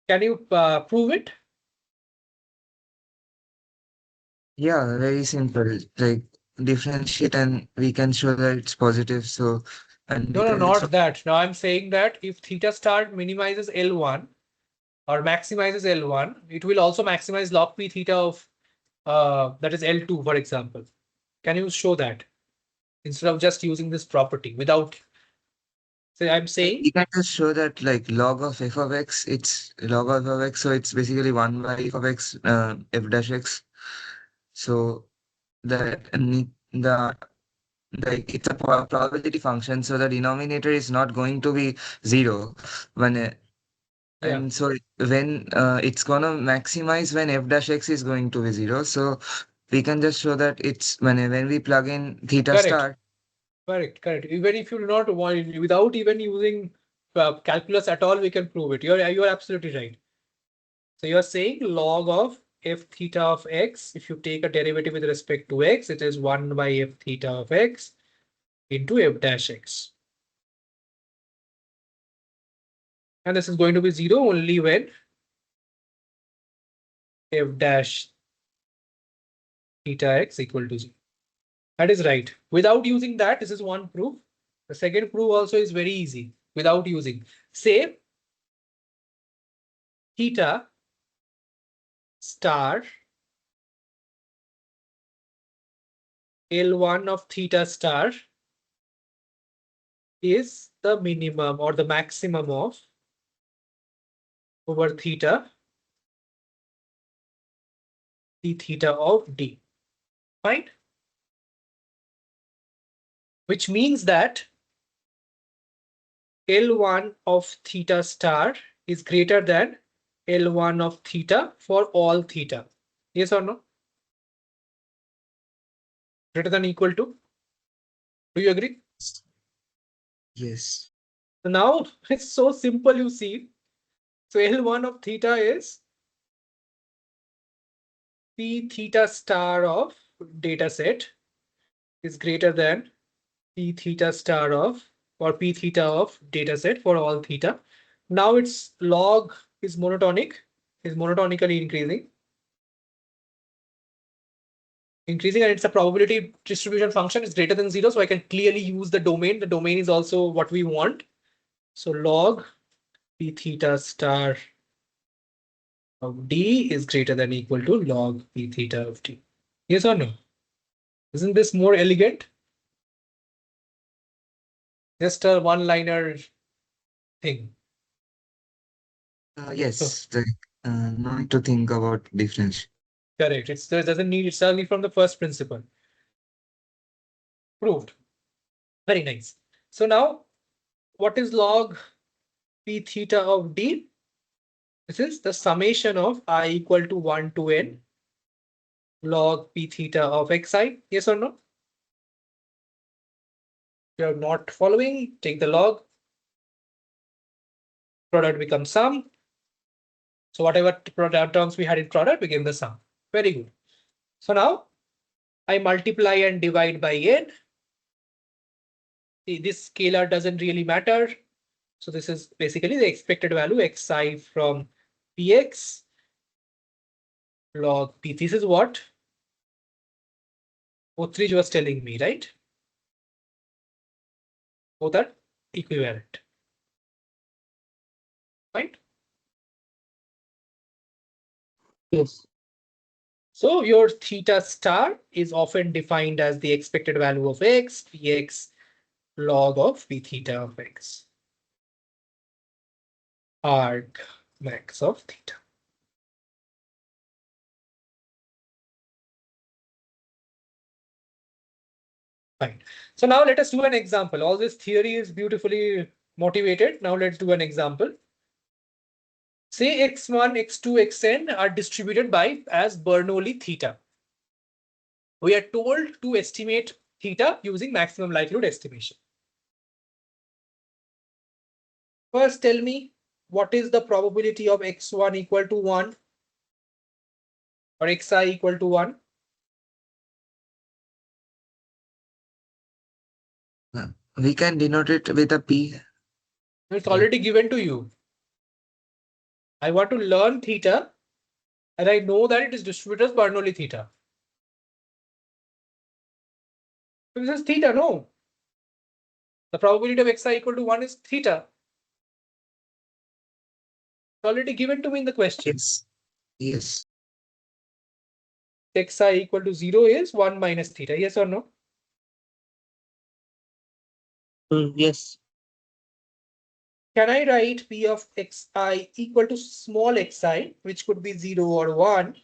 Can you prove it? Yeah, very simple. Like differentiate and we can show that it's positive. So, and No, not that. Now I'm saying that if theta star minimizes L1 or maximizes L1, it will also maximize log p theta of that is L2, for example. Can you show that instead of just using this property without? So I'm saying you can just show that like log of f of x, it's log of x, so it's basically 1 by f of x, f dash x. So that and the like it's a probability function, so the denominator is not going to be 0 when yeah, and so when it's gonna maximize when f dash x is going to be 0. So we can just show that it's when we plug in theta correct, star. correct. Even if you do not want, without even using calculus at all, we can prove it. You're absolutely right. So you're saying log of f theta of x, if you take a derivative with respect to x, it is 1 by f theta of x into f dash x. And this is going to be 0 only when f dash theta x equal to 0. That is right. Without using that, this is one proof. The second proof also is very easy without using. Say theta star L1 of theta star is the minimum or the maximum of over theta d theta of d. Fine. Which means that L1 of theta star is greater than L1 of theta for all theta. Yes or no? Greater than equal to? Do you agree? Yes. So now it's so simple, you see. So L1 of theta is P theta star of data set is greater than P theta star of or P theta of data set for all theta. Now its log is monotonic, is monotonically increasing, and it's a probability distribution function is greater than 0. So I can clearly use the domain. The domain is also what we want. So log P theta star of D is greater than equal to log P theta of D. Yes or no? Isn't this more elegant? Just a one-liner thing. Yes, no need to think about difference. Correct. It doesn't need, it's only from the first principle. Proved. Very nice. So now, what is log P theta of D? This is the summation of I equal to 1 to n log P theta of xi. Yes or no? If you're not following, take the log. Product becomes sum. So whatever product terms we had in product became the sum. Very good. So now I multiply and divide by n. See, this scalar doesn't really matter. So this is basically the expected value xi from px log p. This is what? O3 was telling me, right? Both are equivalent. Right? Yes. So your theta star is often defined as the expected value of x, px log of p theta of x. Arg max of theta. Fine. So now let us do an example. All this theory is beautifully motivated. Now let's do an example. Say x1, x2, xn are distributed by as Bernoulli theta. We are told to estimate theta using maximum likelihood estimation. First, tell me what is the probability of x1 equal to 1 or xi equal to 1? We can denote it with a P. It's already given to you. I want to learn theta and I know that it is distributed as Bernoulli theta. So this is theta, no? The probability of xi equal to 1 is theta. It's already given to me in the question. Yes. Yes. Xi equal to 0 is 1 minus theta. Yes or no? Yes. Can I write p of xi equal to small xi, which could be 0 or 1,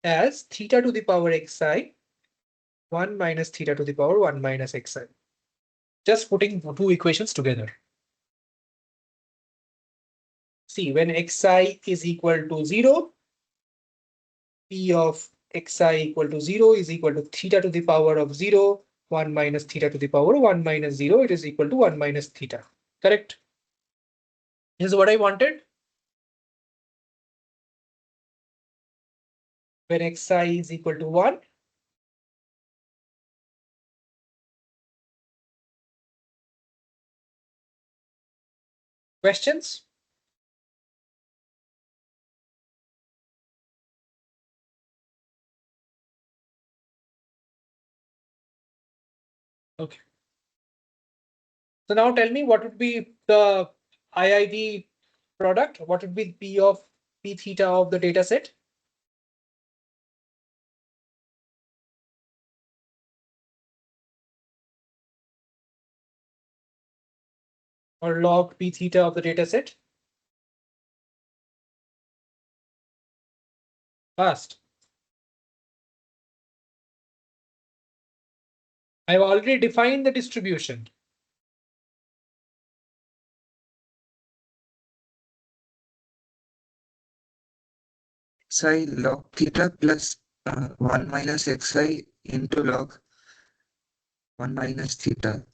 as theta to the power xi, 1 minus theta to the power 1 minus xi? Just putting two equations together. See, when xi is equal to 0, p of xi equal to 0 is equal to theta to the power of 0, 1 minus theta to the power 1 minus 0. It is equal to 1 minus theta. Correct? This is what I wanted. When xi is equal to 1, questions? Okay. So now tell me what would be the IID product? What would be P of P theta of the data set? Or log P theta of the data set? Fast. I've already defined the distribution. Xi log theta plus 1 minus xi into log 1 minus theta.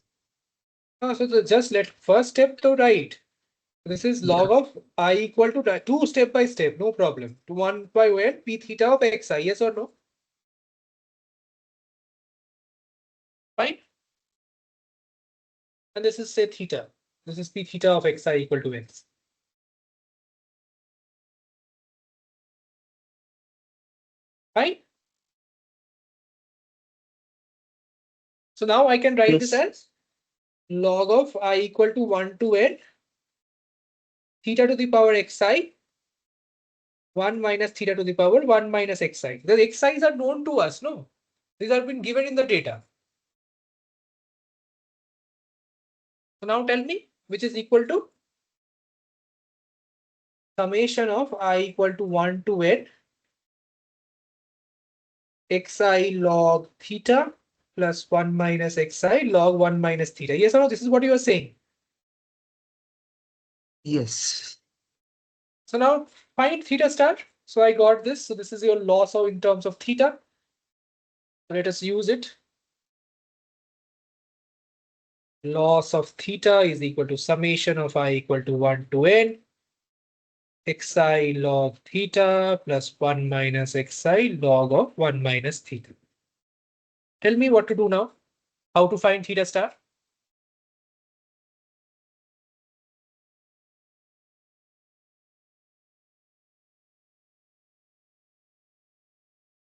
So just let first step to write. This is log Yeah. of I equal to 2 step by step, no problem. To 1 by n P theta of xi, yes or no? Fine. And this is say theta. This is P theta of xi equal to x. Fine. So now I can write this Yes. as log of I equal to 1 to n theta to the power xi 1 minus theta to the power 1 minus xi. The xi's are known to us, no? These have been given in the data. So now tell me which is equal to summation of I equal to 1 to n xi log theta plus 1 minus xi log 1 minus theta. Yes or no? This is what you are saying. Yes. So now find theta star. So I got this. So this is your loss of in terms of theta. Let us use it. Loss of theta is equal to summation of I equal to 1 to n xi log theta plus 1 minus xi log of 1 minus theta. Tell me what to do now. How to find theta star?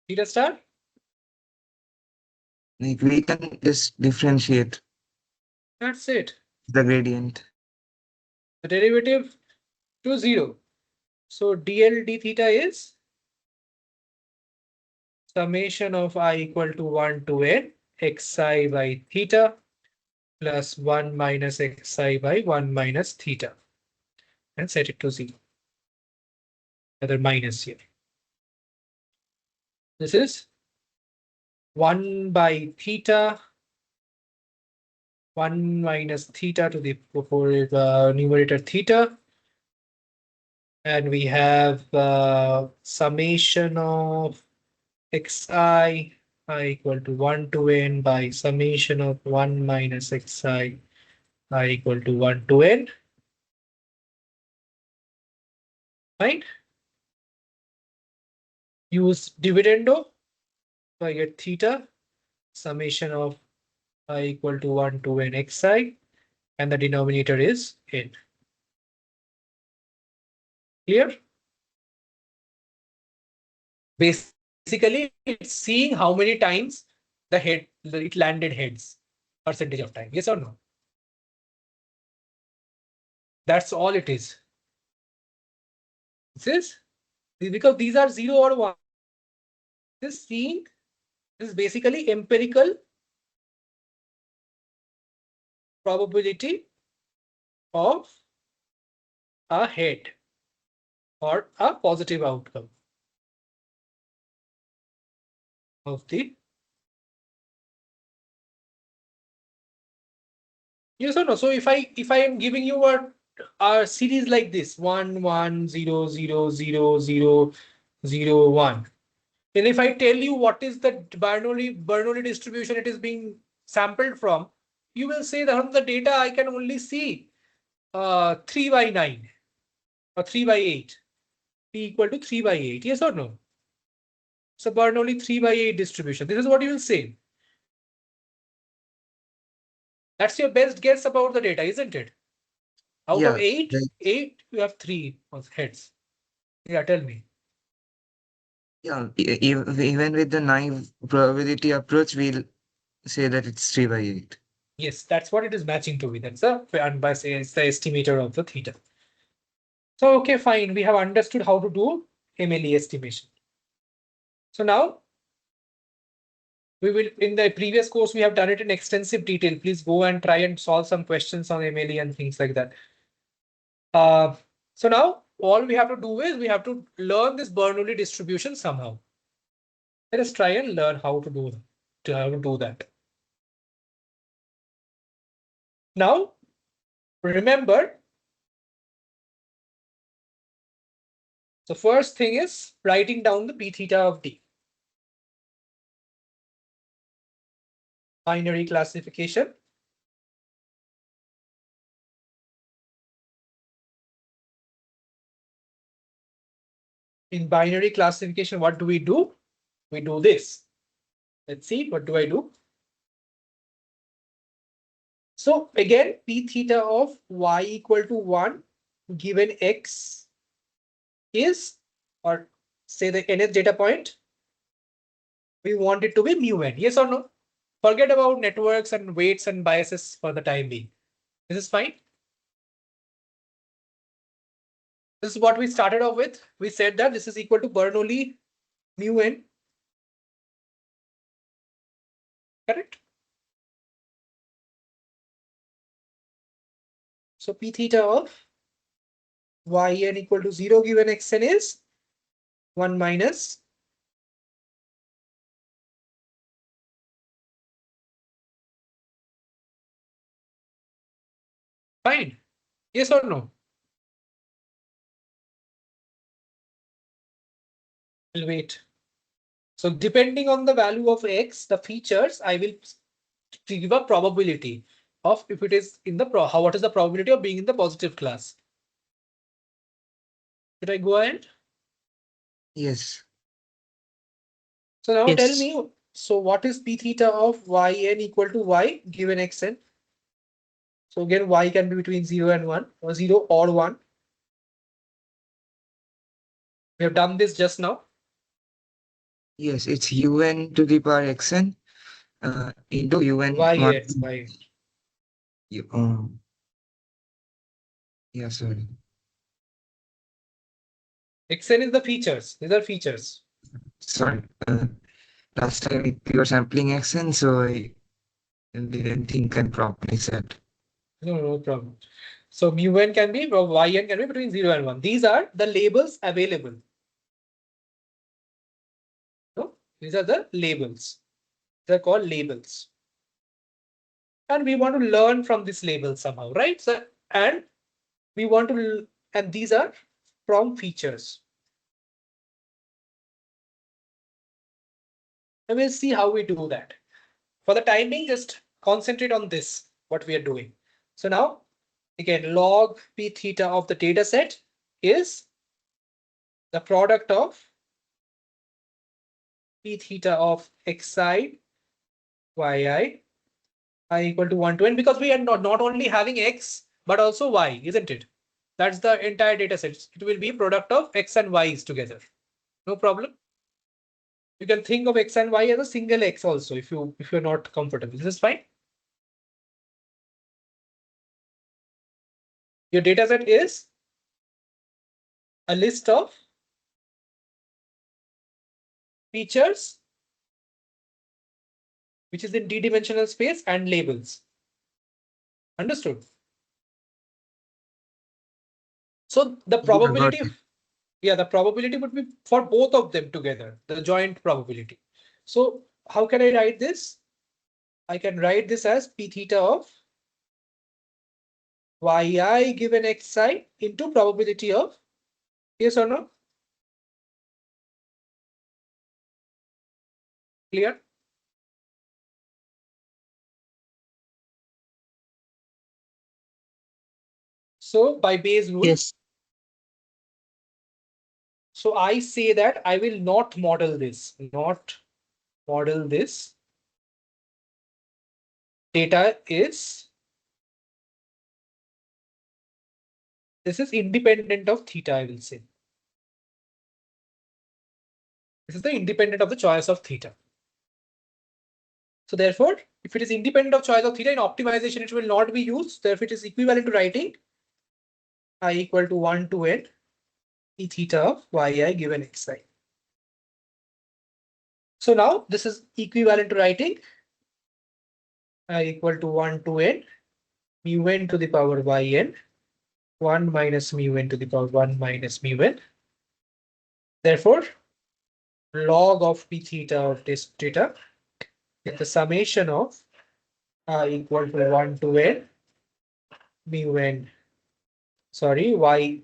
Theta star? Like we can just differentiate That's it. the gradient. The derivative to 0. So dl d theta is summation of I equal to 1 to n xi by theta plus 1 minus xi by 1 minus theta, and set it to 0. Another minus here. This is 1 by theta, 1 minus theta to the numerator theta. And we have summation of xi I equal to 1 to n by summation of 1 minus xi I equal to 1 to n. Fine. Use dividendo. So I get theta summation of I equal to 1 to n xi, and the denominator is n. Clear? Basically, it's seeing how many times it landed heads, percentage of time. Yes or no? That's all it is. This is because these are 0 or 1. This seeing is basically empirical probability of a head or a positive outcome of the. Yes or no? So if I am giving you a series like this 1 1 0 0 0 0 0 1, and if I tell you what is the Bernoulli distribution it is being sampled from, you will say that from the data I can only see 3 by 9 or 3 by 8, p equal to 3 by 8. Yes or no? So Bernoulli 3 by 8 distribution. This is what you will say. That's your best guess about the data, isn't it? Out of Yeah, 8, like, 8 you have 3 heads. Yeah, tell me. yeah. Even with the naive probability approach, we'll say that it's 3/8. Yes, that's what it is matching to be. That's the and by say it's the estimator of the theta. So okay, fine. We have understood how to do MLE estimation. So now we will, in the previous course, we have done it in extensive detail. Please go and try and solve some questions on MLE and things like that. So now all we have to do is we have to learn this Bernoulli distribution somehow. Let us try and learn how to do that. Now, remember, the first thing is writing down the p theta of d. Binary classification. In binary classification, what do? We do this. Let's see, what do I do? So again, p theta of y equal to 1 given x is, or say the nth data point, we want it to be mu n. Yes or no? Forget about networks and weights and biases for the time being. This is fine. This is what we started off with. We said that this is equal to Bernoulli mu n. Correct? So p theta of yn equal to 0 given xn is 1 minus fine. Yes or no? We'll wait. So depending on the value of x, the features, I will give a probability of if it is in the what is the probability of being in the positive class. Should I go ahead? Yes. So now tell Yes. me, so what is p theta of yn equal to y given xn? So again, y can be between 0 and 1 or 0 or 1. We have done this just now. Yes, it's un to the power xn, Into UN y. Yeah, sorry. Xn is the features. These are features. Sorry. Last time we were sampling XN, so I didn't think I properly said. No problem. So mu(n) can be, or yn can be between 0 and 1. These are the labels available. No? These are the labels. They're called labels. And we want to learn from this label somehow, right? So, and we want to, and these are from features. And we'll see how we do that. For the time being, just concentrate on this, what we are doing. So now, again, log p theta of the data set is the product of p theta of xi, yi, I equal to 1 to n, because we are not only having x, but also y, isn't it? That's the entire data set. It will be product of x and y's together. No problem. You can think of x and y as a single x also if you're not comfortable. This is fine. Your data set is a list of features which is in d-dimensional space and labels. Understood? So the probability, yeah, the probability would be for both of them together, the joint probability. So how can I write this? I can write this as p theta of yi given xi into probability of, yes or no? Clear? So by Bayes rule, Yes. so I say that I will not model this, Data is, this is independent of theta, I will say. This is the independent of the choice of theta. So therefore, if it is independent of choice of theta in optimization, it will not be used. Therefore, it is equivalent to writing I equal to 1 to n p theta of yi given xi. So now this is equivalent to writing I equal to 1 to n mu n to the power yn 1 minus mu n to the power 1 minus mu n. Therefore, log of p theta of this theta is the summation of I equal to 1 to n mu n, sorry,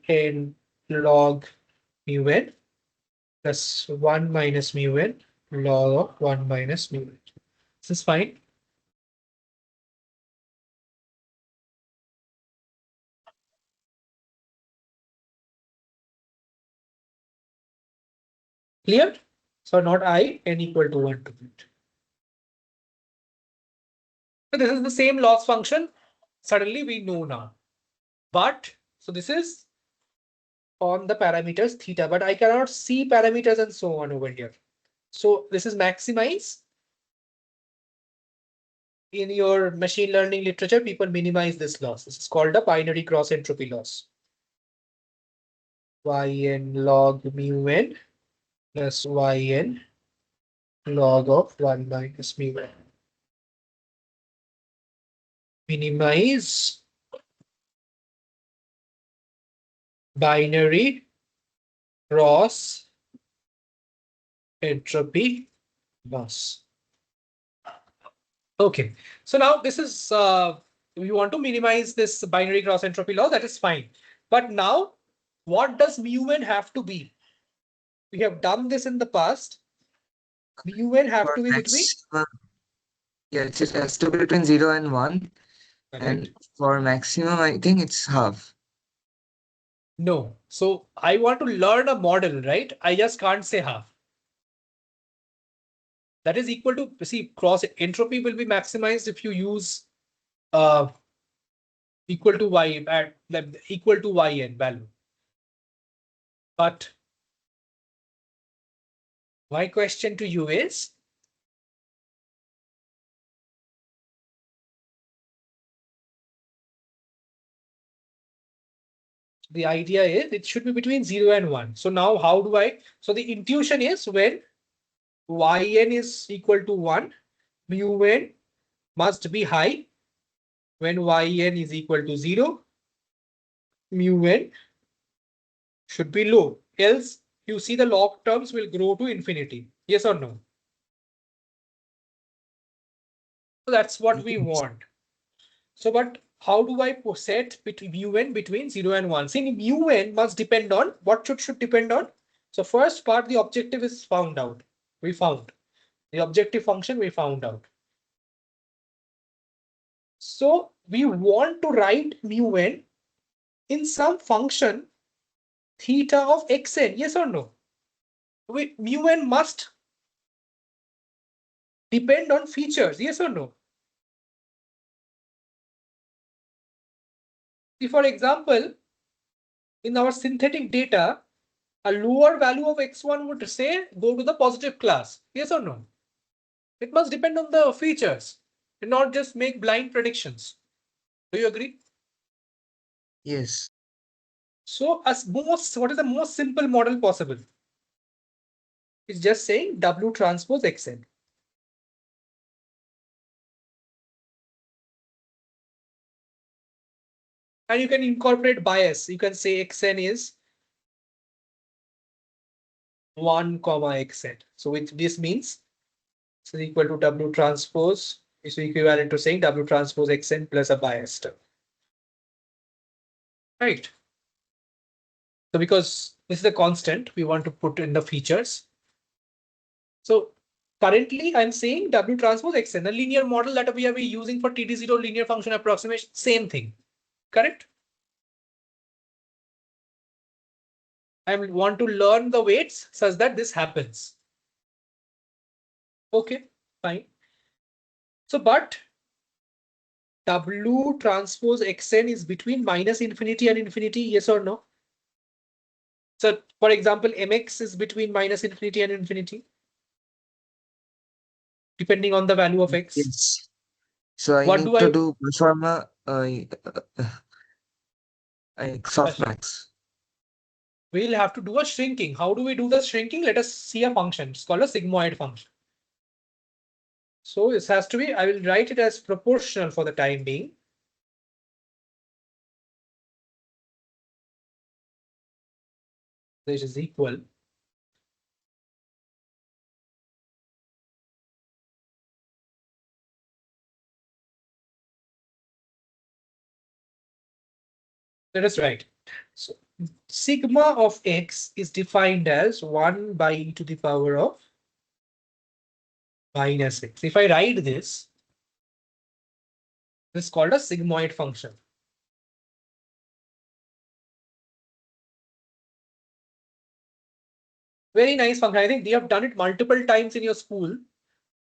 yn log mu n plus 1 minus mu n log of 1 minus mu n. This is fine. Clear? So not I n equal to 1 to it. So this is the same loss function. Suddenly we know now. But so this is on the parameters theta, but I cannot see parameters and so on over here. So this is maximize. In your machine learning literature, people minimize this loss. This is called a binary cross entropy loss. Yn log mu n plus yn log of 1 minus mu n. Minimize binary cross entropy loss. Okay, so now this is we want to minimize this binary cross entropy loss. That is fine. But now, what does mu n have to be? We have done this in the past. Mu n have to be between. Yeah, it has to be between 0 and 1. Correct. And for maximum, I think it's half. No. So I want to learn a model, right? I just can't say half. That is equal to, see, cross entropy will be maximized if you use equal to y at equal to yn value. But my question to you is, The idea is it should be between 0 and 1. So now how do I? So the intuition is when yn is equal to 1, mu n must be high. When yn is equal to 0, mu n should be low. Else, you see the log terms will grow to infinity. Yes or no? So that's what we want. So, but how do I set between mu n between 0 and 1? See, mu n must depend on what should depend on. So first part, the objective is found out. We found the objective function we found out. So we want to write mu n in some function theta of xn. Yes or no? Mu n must depend on features. Yes or no? See, for example, in our synthetic data, a lower value of x1 would say go to the positive class. Yes or no? It must depend on the features and not just make blind predictions. Do you agree? Yes. So what is the most simple model possible? It's just saying W transpose Xn. And you can incorporate bias. You can say Xn is 1, Xn. So which this means it's equal to W transpose is equivalent to saying W transpose Xn plus a bias term. Right. So because this is a constant, we want to put in the features. So currently I'm saying W transpose Xn, the linear model that we are using for TD0 linear function approximation, same thing, correct? I want to learn the weights such that this happens. Okay, fine. So, but W transpose Xn is between minus infinity and infinity, yes or no? So, for example, Mx is between minus infinity and infinity, depending on the value of x. Yes. So I What need do to I? do perform a softmax. We'll have to do a shrinking. How do we do the shrinking? Let us see a function. It's called a sigmoid function. So this has to be, I will write it as proportional for the time being. This is equal. Let us write. So sigma of x is defined as 1 by e to the power of minus x. If I write this is called a sigmoid function. Very nice function. I think we have done it multiple times in your school.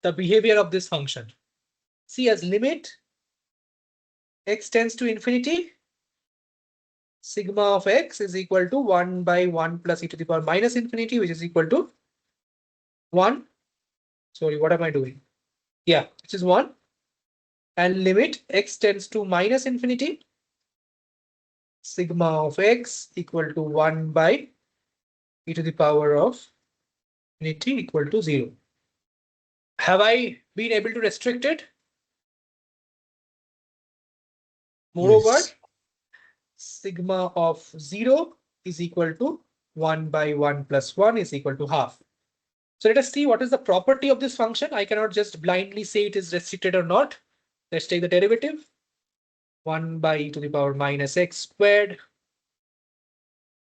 The behavior of this function. See, as limit x tends to infinity, sigma of x is equal to 1 by 1 plus e to the power minus infinity, which is equal to 1. Sorry, what am I doing? Yeah, which is 1. And limit x tends to minus infinity, sigma of x equal to 1 by e to the power of infinity equal to 0. Have I been able to restrict it? Moreover, Yes. sigma of 0 is equal to 1 by 1 plus 1 is equal to half. So let us see what is the property of this function. I cannot just blindly say it is restricted or not. Let's take the derivative. 1 by e to the power minus x squared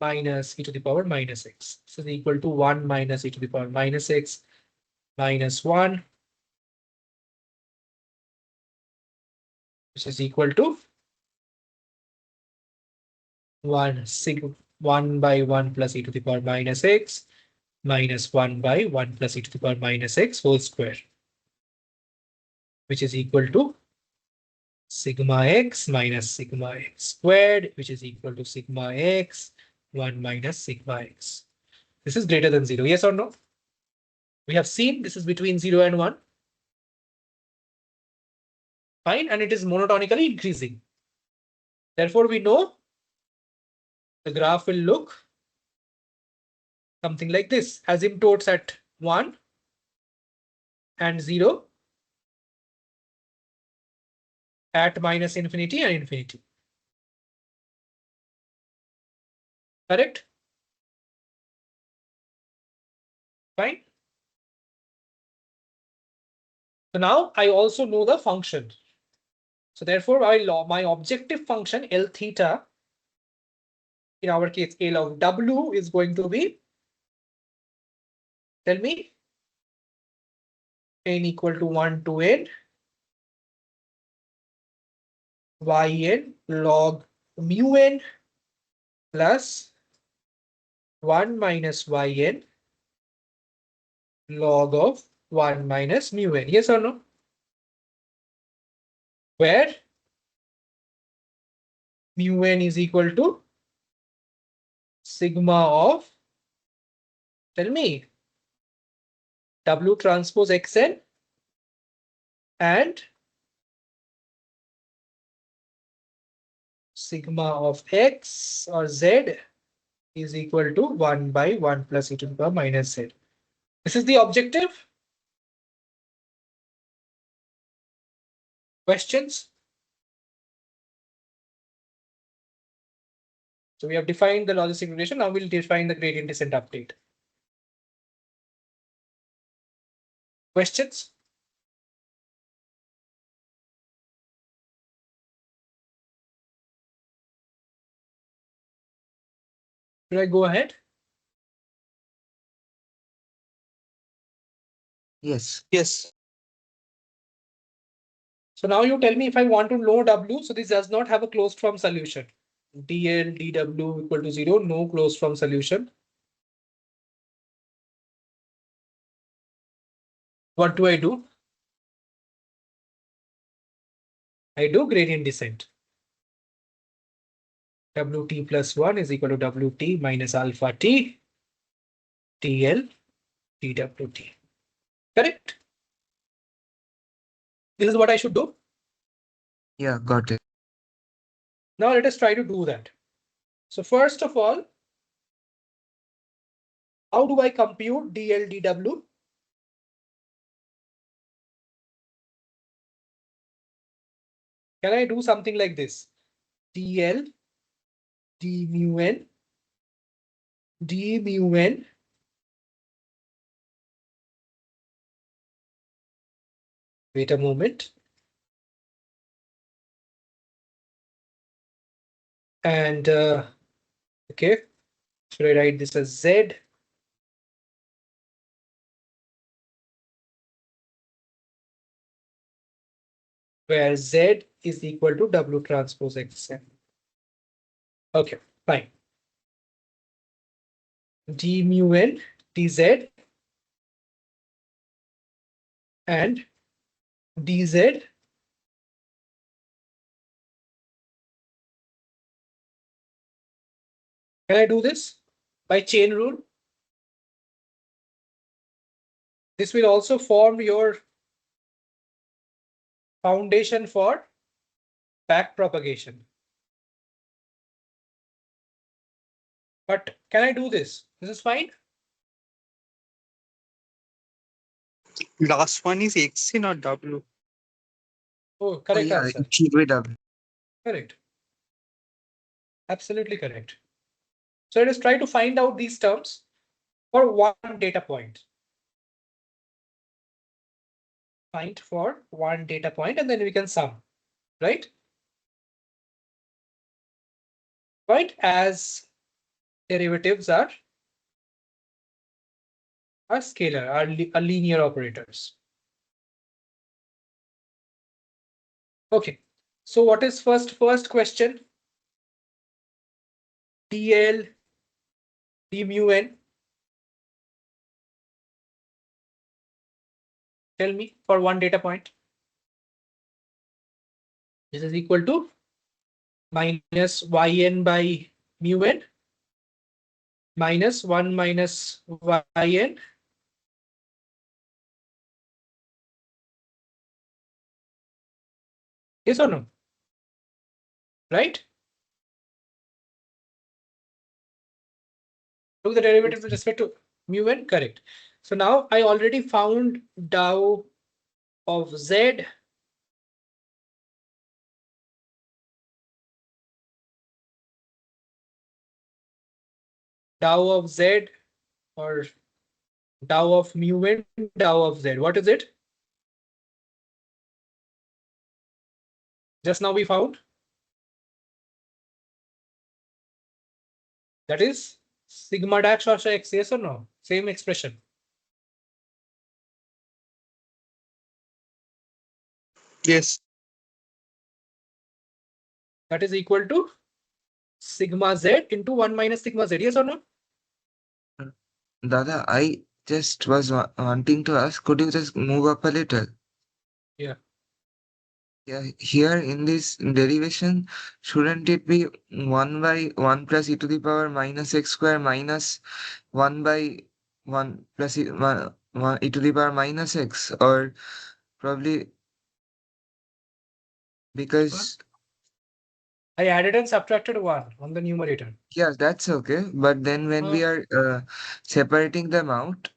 minus e to the power minus x. This is equal to 1 minus e to the power minus x minus 1, which is equal to 1 by 1 plus e to the power minus x minus 1 by 1 plus e to the power minus x whole square, which is equal to sigma x minus sigma x squared, which is equal to sigma x 1 minus sigma x. This is greater than 0. Yes or no? We have seen this is between 0 and 1. Fine. And it is monotonically increasing. Therefore, we know the graph will look something like this. Asymptotes at 1 and 0, at minus infinity and infinity. Correct? Fine. So now I also know the function. So therefore, my objective function L theta, in our case, A log W, is going to be, tell me, n equal to 1 to n, yn log mu n plus 1 minus yn log of 1 minus mu n. Yes or no? Where mu n is equal to sigma of, tell me, W transpose xn and sigma of x or z is equal to 1 by 1 plus e to the power minus z. This is the objective. Questions? So we have defined the logistic regression. Now we'll define the gradient descent update. Questions? Should I go ahead? Yes. Yes. So now you tell me if I want to know W, so this does not have a closed form solution. dl dw equal to 0, no closed form solution. What do? I do gradient descent. Wt plus 1 is equal to Wt minus alpha t dl dwt. Correct? This is what I should do. Yeah, got it. Now let us try to do that. So first of all, how do I compute dl dw? Can I do something like this? dl d mu n d mu n wait a moment. And okay, should I write this as z? Where z is equal to W transpose xn. Okay, fine. D mu n dz and dz can I do this by chain rule? This will also form your foundation for back propagation. But can I do this? This is fine. Last one is xn or w. Oh, Oh, correct yeah, answer. it should be W. Correct. Absolutely correct. So let us try to find out these terms for one data point. Find for one data point and then we can sum, right? Right, as derivatives are scalar, are linear operators. Okay, so what is first question? dl d mu n. Tell me for one data point. This is equal to minus yn by mu n minus 1 minus yn. Yes or no? Right? Took the derivative with respect to mu n, correct. So now I already found dou of z dou of z or dou of mu n, dou of z. What is it? Just now we found that is sigma dash or x, yes or no? Same expression. Yes. That is equal to sigma z into 1 minus sigma z, yes or no? Dada, I just was wanting to ask, could you just move up a little? Yeah. Yeah, here in this derivation, shouldn't it be 1 by 1 plus e to the power minus x square minus 1 by 1 plus e to the power minus x? Or probably because, I added and subtracted 1 on the numerator. yeah, that's okay. But then when we are separating them out,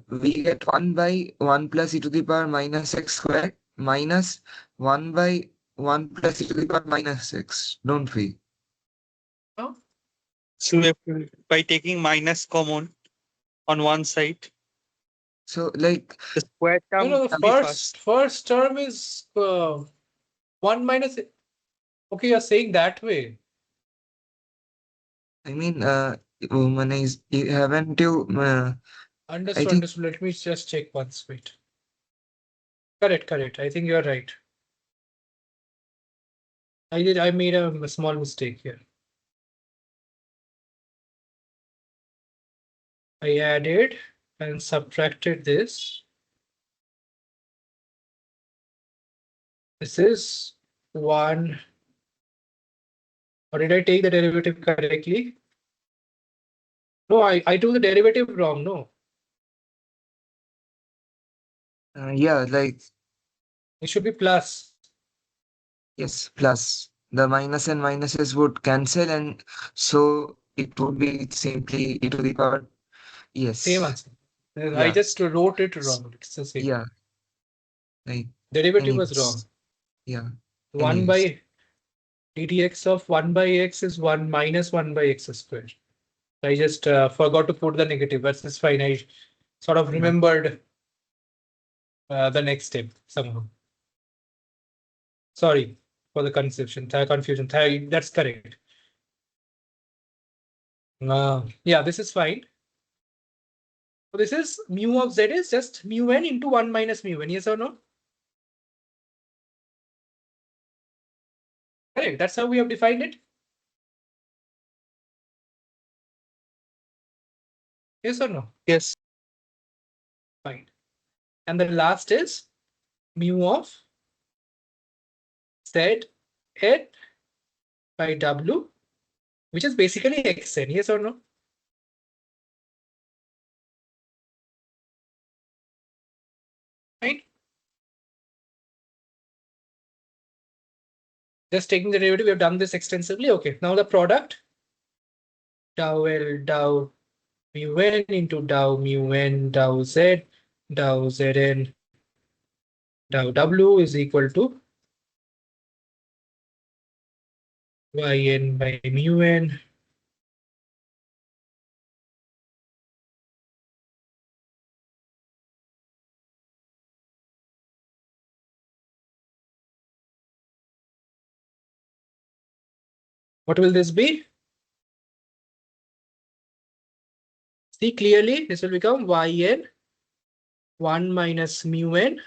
we get 1 by 1 plus e to the power minus x squared minus 1 by 1 plus e to the power minus x, don't we? Oh. So we have to, by taking minus common on one side, So, like, the square No, term no, the will be first term is 1 minus. Okay, you're saying that way. I mean, haven't you, I Understood, think, understood. Let me just check once. Wait. Correct, correct. I think you're right. I made a small mistake here. I added and subtracted this. This is 1. Or did I take the derivative correctly? No, I took the derivative wrong. No, yeah, like, it should be plus. yes, plus the minus and minuses would cancel, and so it would be simply e to the power. Same Yes, answer. I yeah, just wrote it wrong. It's the same. yeah, like, Derivative was wrong. anyways, yeah, 1 anyways, by dtx of 1 by x is 1 minus 1 by x squared. I just forgot to put the negative, but it's fine. I sort of yeah, remembered the next step somehow. Sorry for the confusion. That's correct. Yeah, this is fine. So this is mu of z is just mu n into 1 minus mu n. Yes or no? Correct. That's how we have defined it. Yes or no? yes. Fine. And the last is mu of z n by w, which is basically xn. Yes or no? Right. Just taking the derivative, we have done this extensively. Okay, now the product dou L dou mu n into dou mu n dou z dou zn dou w is equal to yn by mu n what will this be? See clearly, this will become yn 1 minus mu n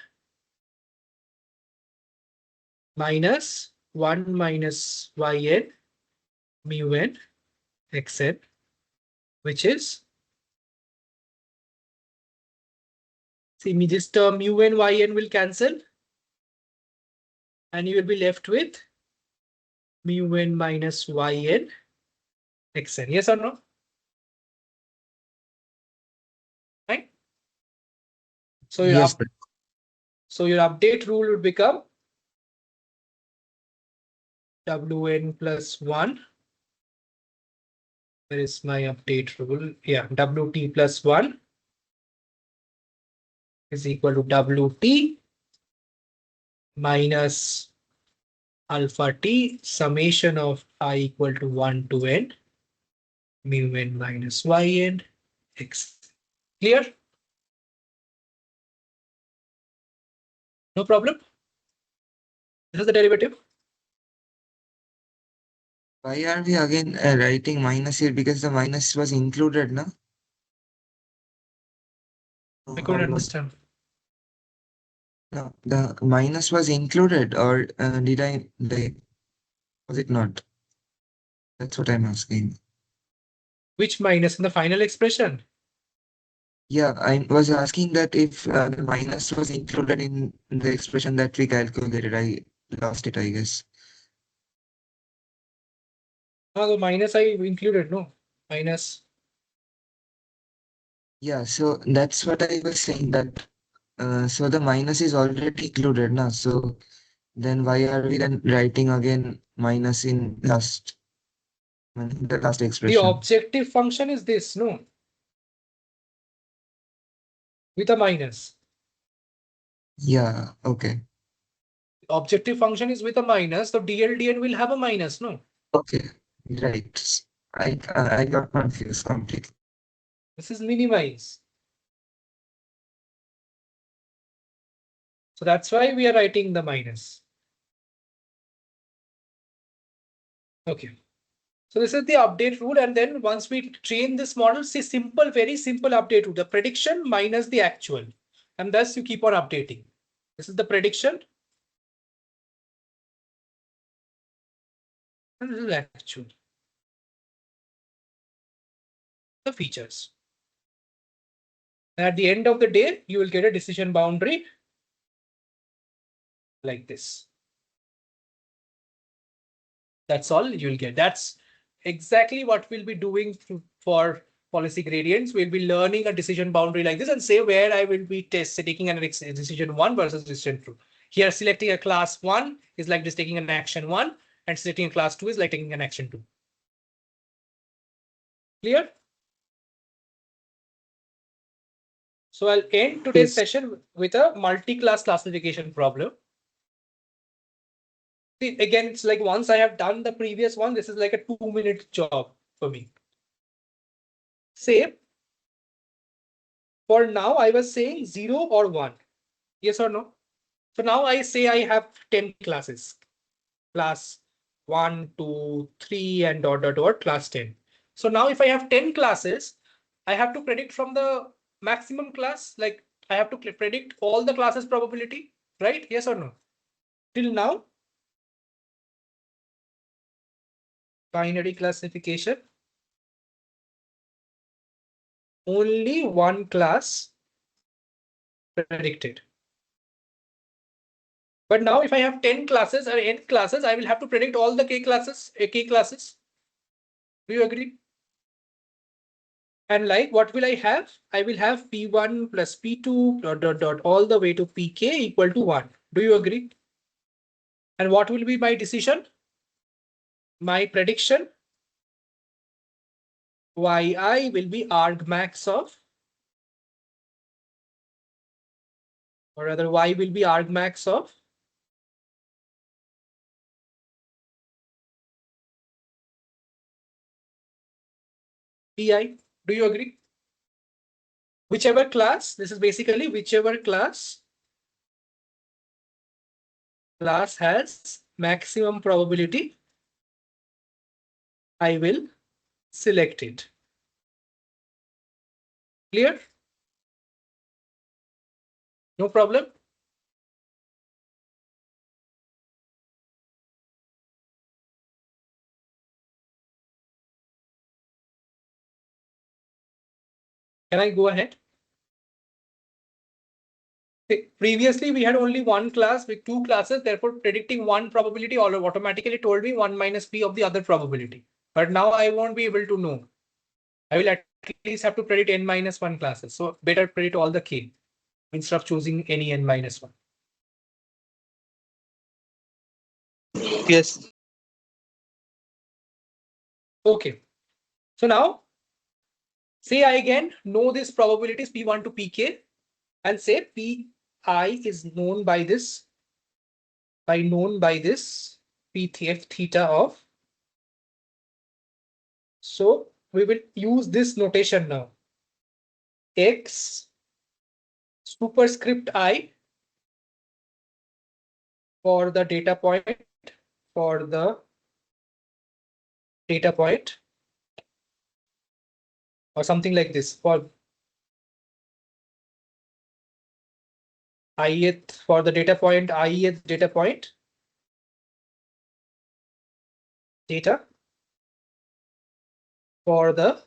minus 1 minus yn mu n xn, which is, see me this term mu n yn will cancel and you will be left with mu n minus yn xn. Yes or no? Right? So yes, your update rule would become wn plus 1 Where is my update rule? Yeah, WT plus 1 is equal to WT minus alpha t summation of I equal to 1 to n mu n minus yn x. Clear? No problem. This is the derivative. Why are we again writing minus here? Because the minus was included, no? I couldn't understand. No, the minus was included, or did I like? Was it not? That's what I'm asking. Which minus in the final expression? Yeah, I was asking that if the minus was included in the expression that we calculated. I lost it, I guess. Oh, the minus I included, no? Minus. Yeah, so that's what I was saying that so the minus is already included now. So then why are we then writing again minus in the last The expression? objective function is this, no? With a minus. Yeah, okay. Objective function is with a minus, so dn will have a minus, no? Okay, right. I got confused completely. This is minimize. So that's why we are writing the minus. Okay. So this is the update rule. And then once we train this model, see simple, very simple update rule, the prediction minus the actual. And thus you keep on updating. This is the prediction. And this is actual. The features. And at the end of the day, you will get a decision boundary like this. That's all you'll get. That's exactly what we'll be doing for policy gradients. We'll be learning a decision boundary like this and say where I will be taking an decision 1 versus decision 2. Here, selecting a class 1 is like just taking an action 1, and selecting a class 2 is like taking an action 2. Clear? So I'll end today's session with a multi-class classification problem. See, again, it's like once I have done the previous one, this is like a 2-minute job for me. Say, for now, I was saying 0 or 1. Yes or no? So now I say I have 10 classes. Class 1, 2, 3, and dot, dot, dot, class 10. So now if I have 10 classes, I have to predict from the maximum class. Like I have to predict all the classes probability, right? Yes or no? Till now, binary classification, only one class predicted. But now if I have 10 classes or n classes, I will have to predict all the k classes. Do you agree? And like, what will I have? I will have P1 plus P2 dot, dot, dot, all the way to Pk equal to 1. Do you agree? And what will be my decision? My prediction? Yi will be argmax of, or rather Y will be argmax of Pi. Do you agree? Whichever class, this is basically whichever class has maximum probability, I will select it. Clear? No problem? Can I go ahead? Previously, we had only one class with two classes, therefore predicting one probability automatically told me 1 minus p of the other probability. But now I won't be able to know. I will at least have to predict n minus 1 classes. So better predict all the k instead of choosing any n minus 1. Yes. Okay. So now, say I again know this probabilities P1 to Pk, and say Pi is known by this, Pf theta of. So we will use this notation now. X superscript I for the data point, or something like this for ith for the data point, ith data point, data for the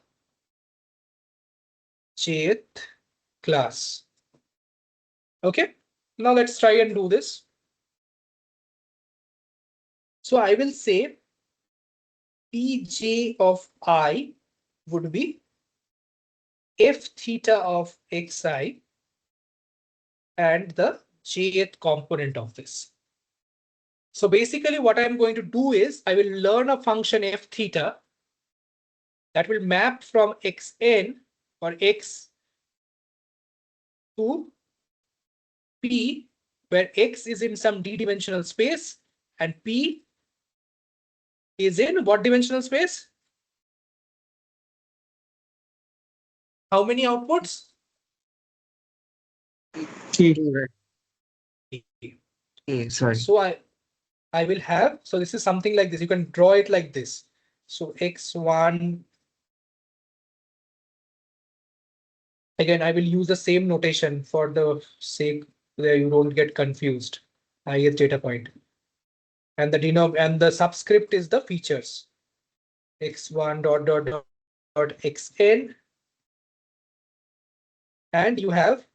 jth class. Okay, now let's try and do this. So I will say Pj of I would be f theta of xi and the jth component of this. So basically what I'm going to do is I will learn a function f theta that will map from xn or x to P, where x is in some d-dimensional space and P is in what dimensional space? How many outputs? Sorry. So I will have, so this is something like this. You can draw it like this. So x1, again, I will use the same notation for the sake where you don't get confused. Ith data point. And the subscript is the features. X1 dot xn. And you have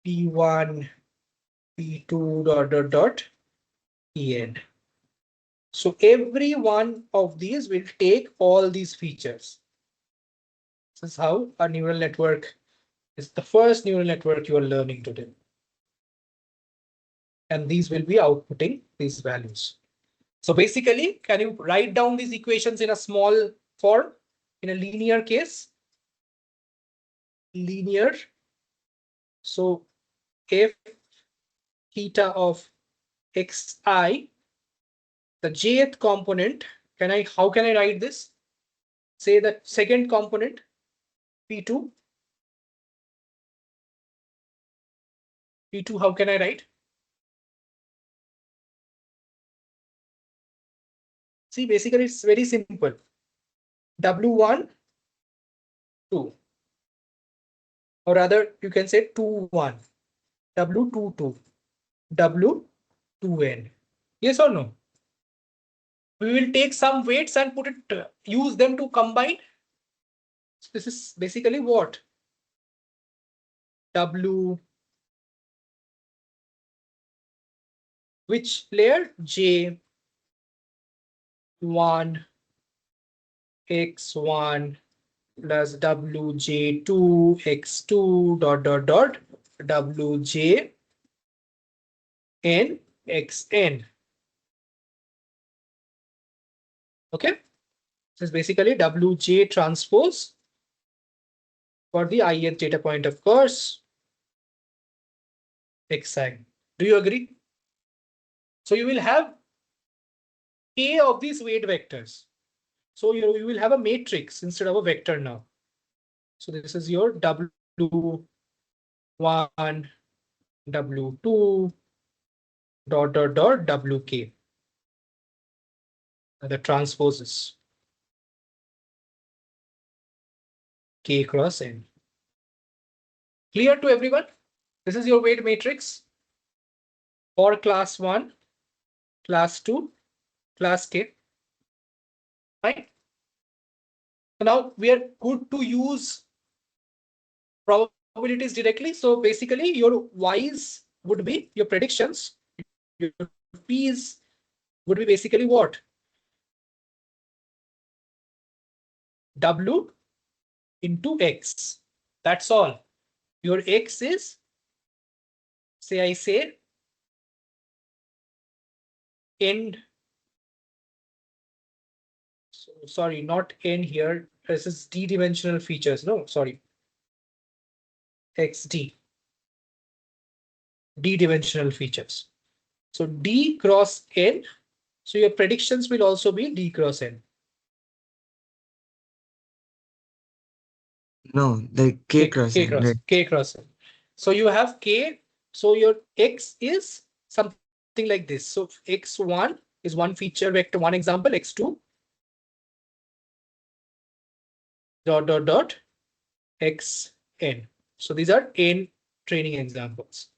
P1, P2 dot en. So every one of these will take all these features. This is how a neural network is the first neural network you are learning today. And these will be outputting these values. So basically, can you write down these equations in a small form, in a linear case? Linear. So f theta of xi, the jth component, how can I write this? Say the second component, P2. P2, how can I write? See, basically, it's very simple. W1, 2. Or rather, you can say 2, 1. W2, 2. W2n. Yes or no? We will take some weights and put it, use them to combine. So this is basically what? W, which layer? J1, X1 plus WJ2, X2 dot WJ n xn. Okay, this is basically WJ transpose for the ith data point, of course, xi. Do you agree? So you will have k of these weight vectors. So you will have a matrix instead of a vector now. So this is your W1, W2 dot WK. The transposes K cross N. Clear to everyone? This is your weight matrix for class 1, class 2, class K. Right? So now we are good to use probabilities directly. So basically your Y's would be your predictions. Your P's would be basically what? W into X. That's all. Your X is, I say end. So sorry, not n here. This is d-dimensional features. No, sorry. XD. D-dimensional features. So D cross N. So your predictions will also be D cross N. No, the K cross N, right? K cross N. So you have K. So your X is something like this. So X1 is one feature vector, one example, X2 dot Xn. So these are N training examples.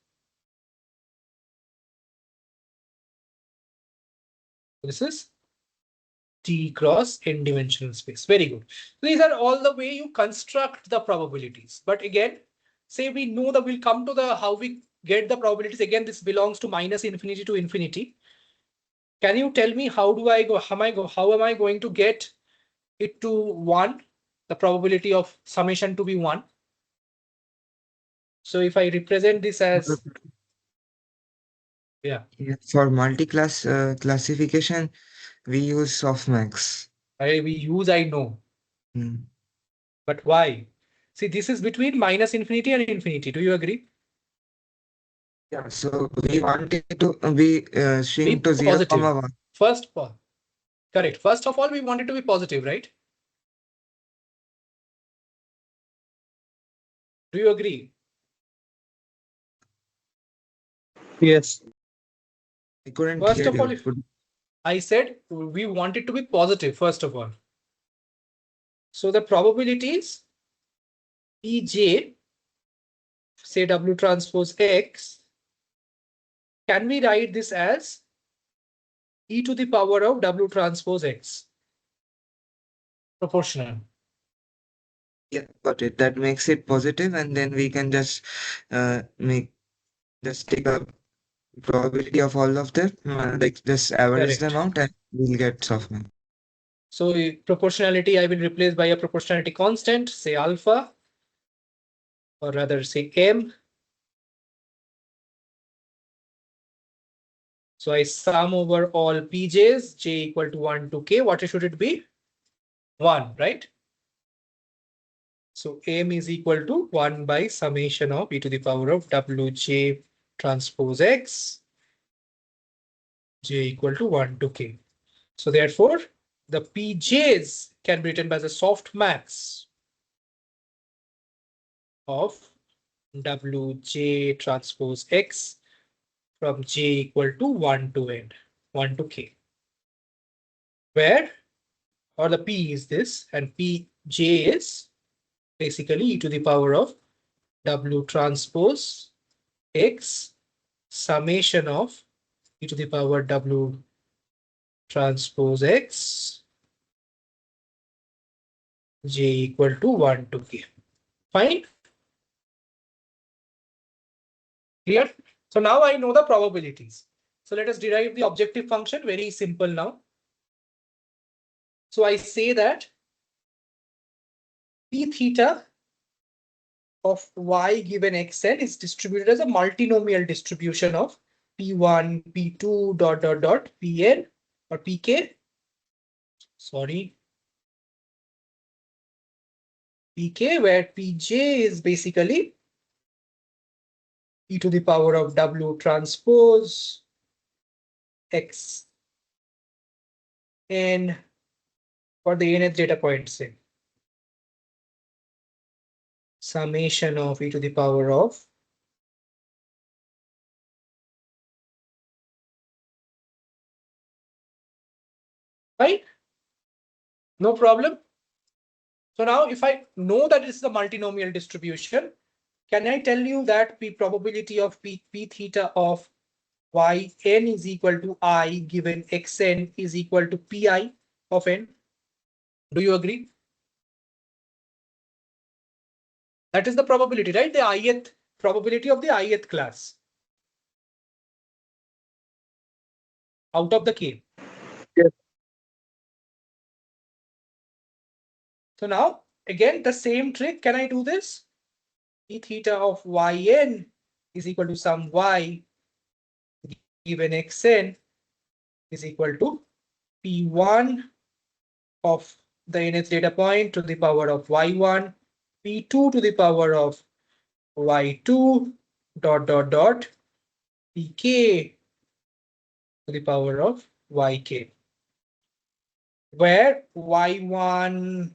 This is T cross N dimensional space. Very good. So these are all the way you construct the probabilities. But again, say we know that we'll come to the how we get the probabilities. Again, this belongs to minus infinity to infinity. Can you tell me how do I go? How am I going to get it to 1? The probability of summation to be 1. So if I represent this as Yeah, for multi-class classification, we use Softmax. I know. But why? See, this is between minus infinity and infinity. Do you agree? Yeah, so we want it to be Be shrink to 0, positive. 1. First, correct. First of all, we want it to be positive, right? Do you agree? Yes. I couldn't First hear of all, you. I said we want it to be positive, first of all. So the probabilities Pj, say W transpose X, can we write this as e to the power of W transpose X? Proportional. Yeah, got it. That makes it positive, and then we can just take a probability of all of them, like just average them Correct. out, and we'll get Softmax. So proportionality I will replace by a proportionality constant, say alpha, or rather say M. So I sum over all Pj's, j equal to 1 to k. What should it be? 1, right? So M is equal to 1 by summation of e to the power of Wj transpose X, j equal to 1 to k. So therefore, the Pj's can be written as a softmax of Wj transpose X from j equal to 1 to n, 1 to k. Where, or the P is this, and Pj is basically e to the power of W transpose X summation of e to the power W transpose X j equal to 1 to k. Fine. Clear? So now I know the probabilities. So let us derive the objective function. Very simple now. So I say that p theta of y given xn is distributed as a multinomial distribution of p1, p2, pn or pk. Sorry. pk, where pj is basically e to the power of W transpose X n for the nth data point, say. Summation of e to the power of right? No problem. So now if I know that this is a multinomial distribution, can I tell you that the probability of p theta of yn is equal to I given xn is equal to pi of n? Do you agree? That is the probability, right? The ith probability of the ith class out of the k. Yes. So now again the same trick. Can I do this? P theta of yn is equal to some y given xn is equal to p1 of the nth data point to the power of y1, p2 to the power of y2 dot dot dot pk to the power of yk, where y1,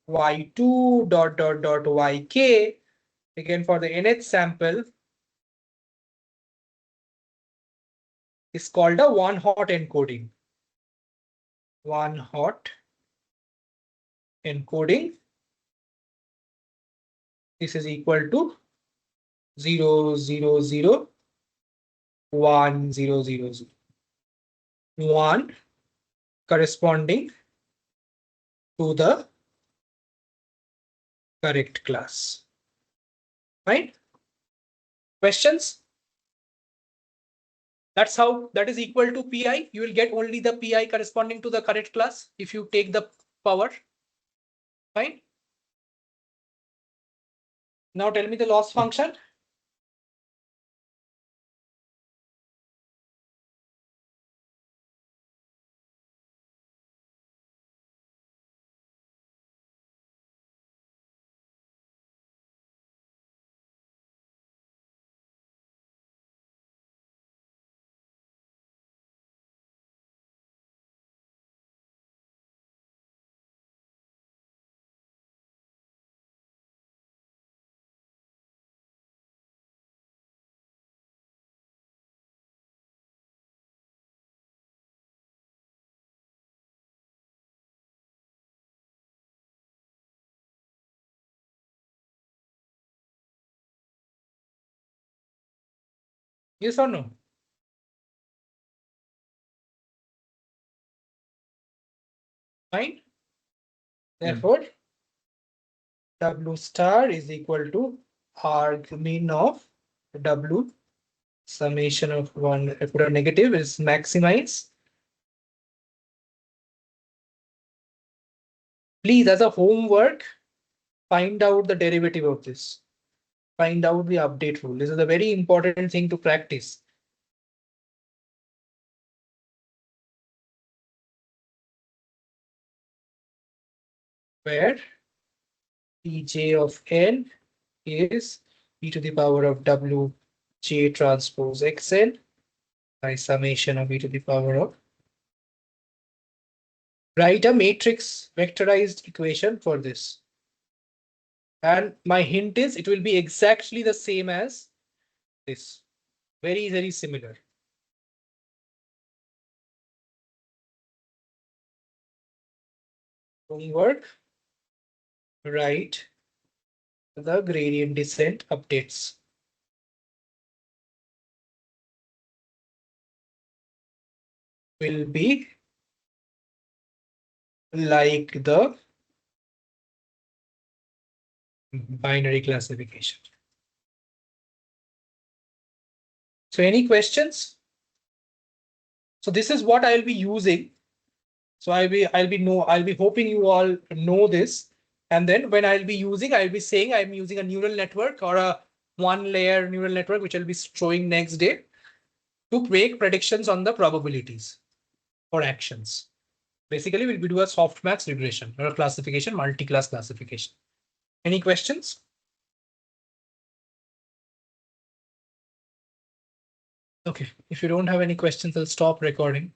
y2 dot dot dot yk, again for the nth sample, is called a one-hot encoding. One-hot encoding. This is equal to 0, 0, 0, 1, 0, 0, 0. 1 corresponding to the correct class. Right? Questions? That's how that is equal to pi. You will get only the pi corresponding to the correct class if you take the power. Fine. Now tell me the loss function. Yes or no? Fine. Therefore, W star is equal to argmin of W summation of one. I put a negative is maximize. Please, as a homework, find out the derivative of this. Find out the update rule. This is a very important thing to practice. Where Pj of n is e to the power of W j transpose xn by summation of e to the power of. Write a matrix vectorized equation for this. And my hint is it will be exactly the same as this. Very, very similar. Homework, write the gradient descent updates. Will be like the binary classification. So any questions? So this is what I'll be using. So I'll be hoping you all know this. And then when I'll be saying I'm using a neural network or a one layer neural network, which I'll be showing next day to make predictions on the probabilities for actions. Basically, we'll do a softmax regression or a classification, multi-class classification. Any questions? Okay, if you don't have any questions, I'll stop recording.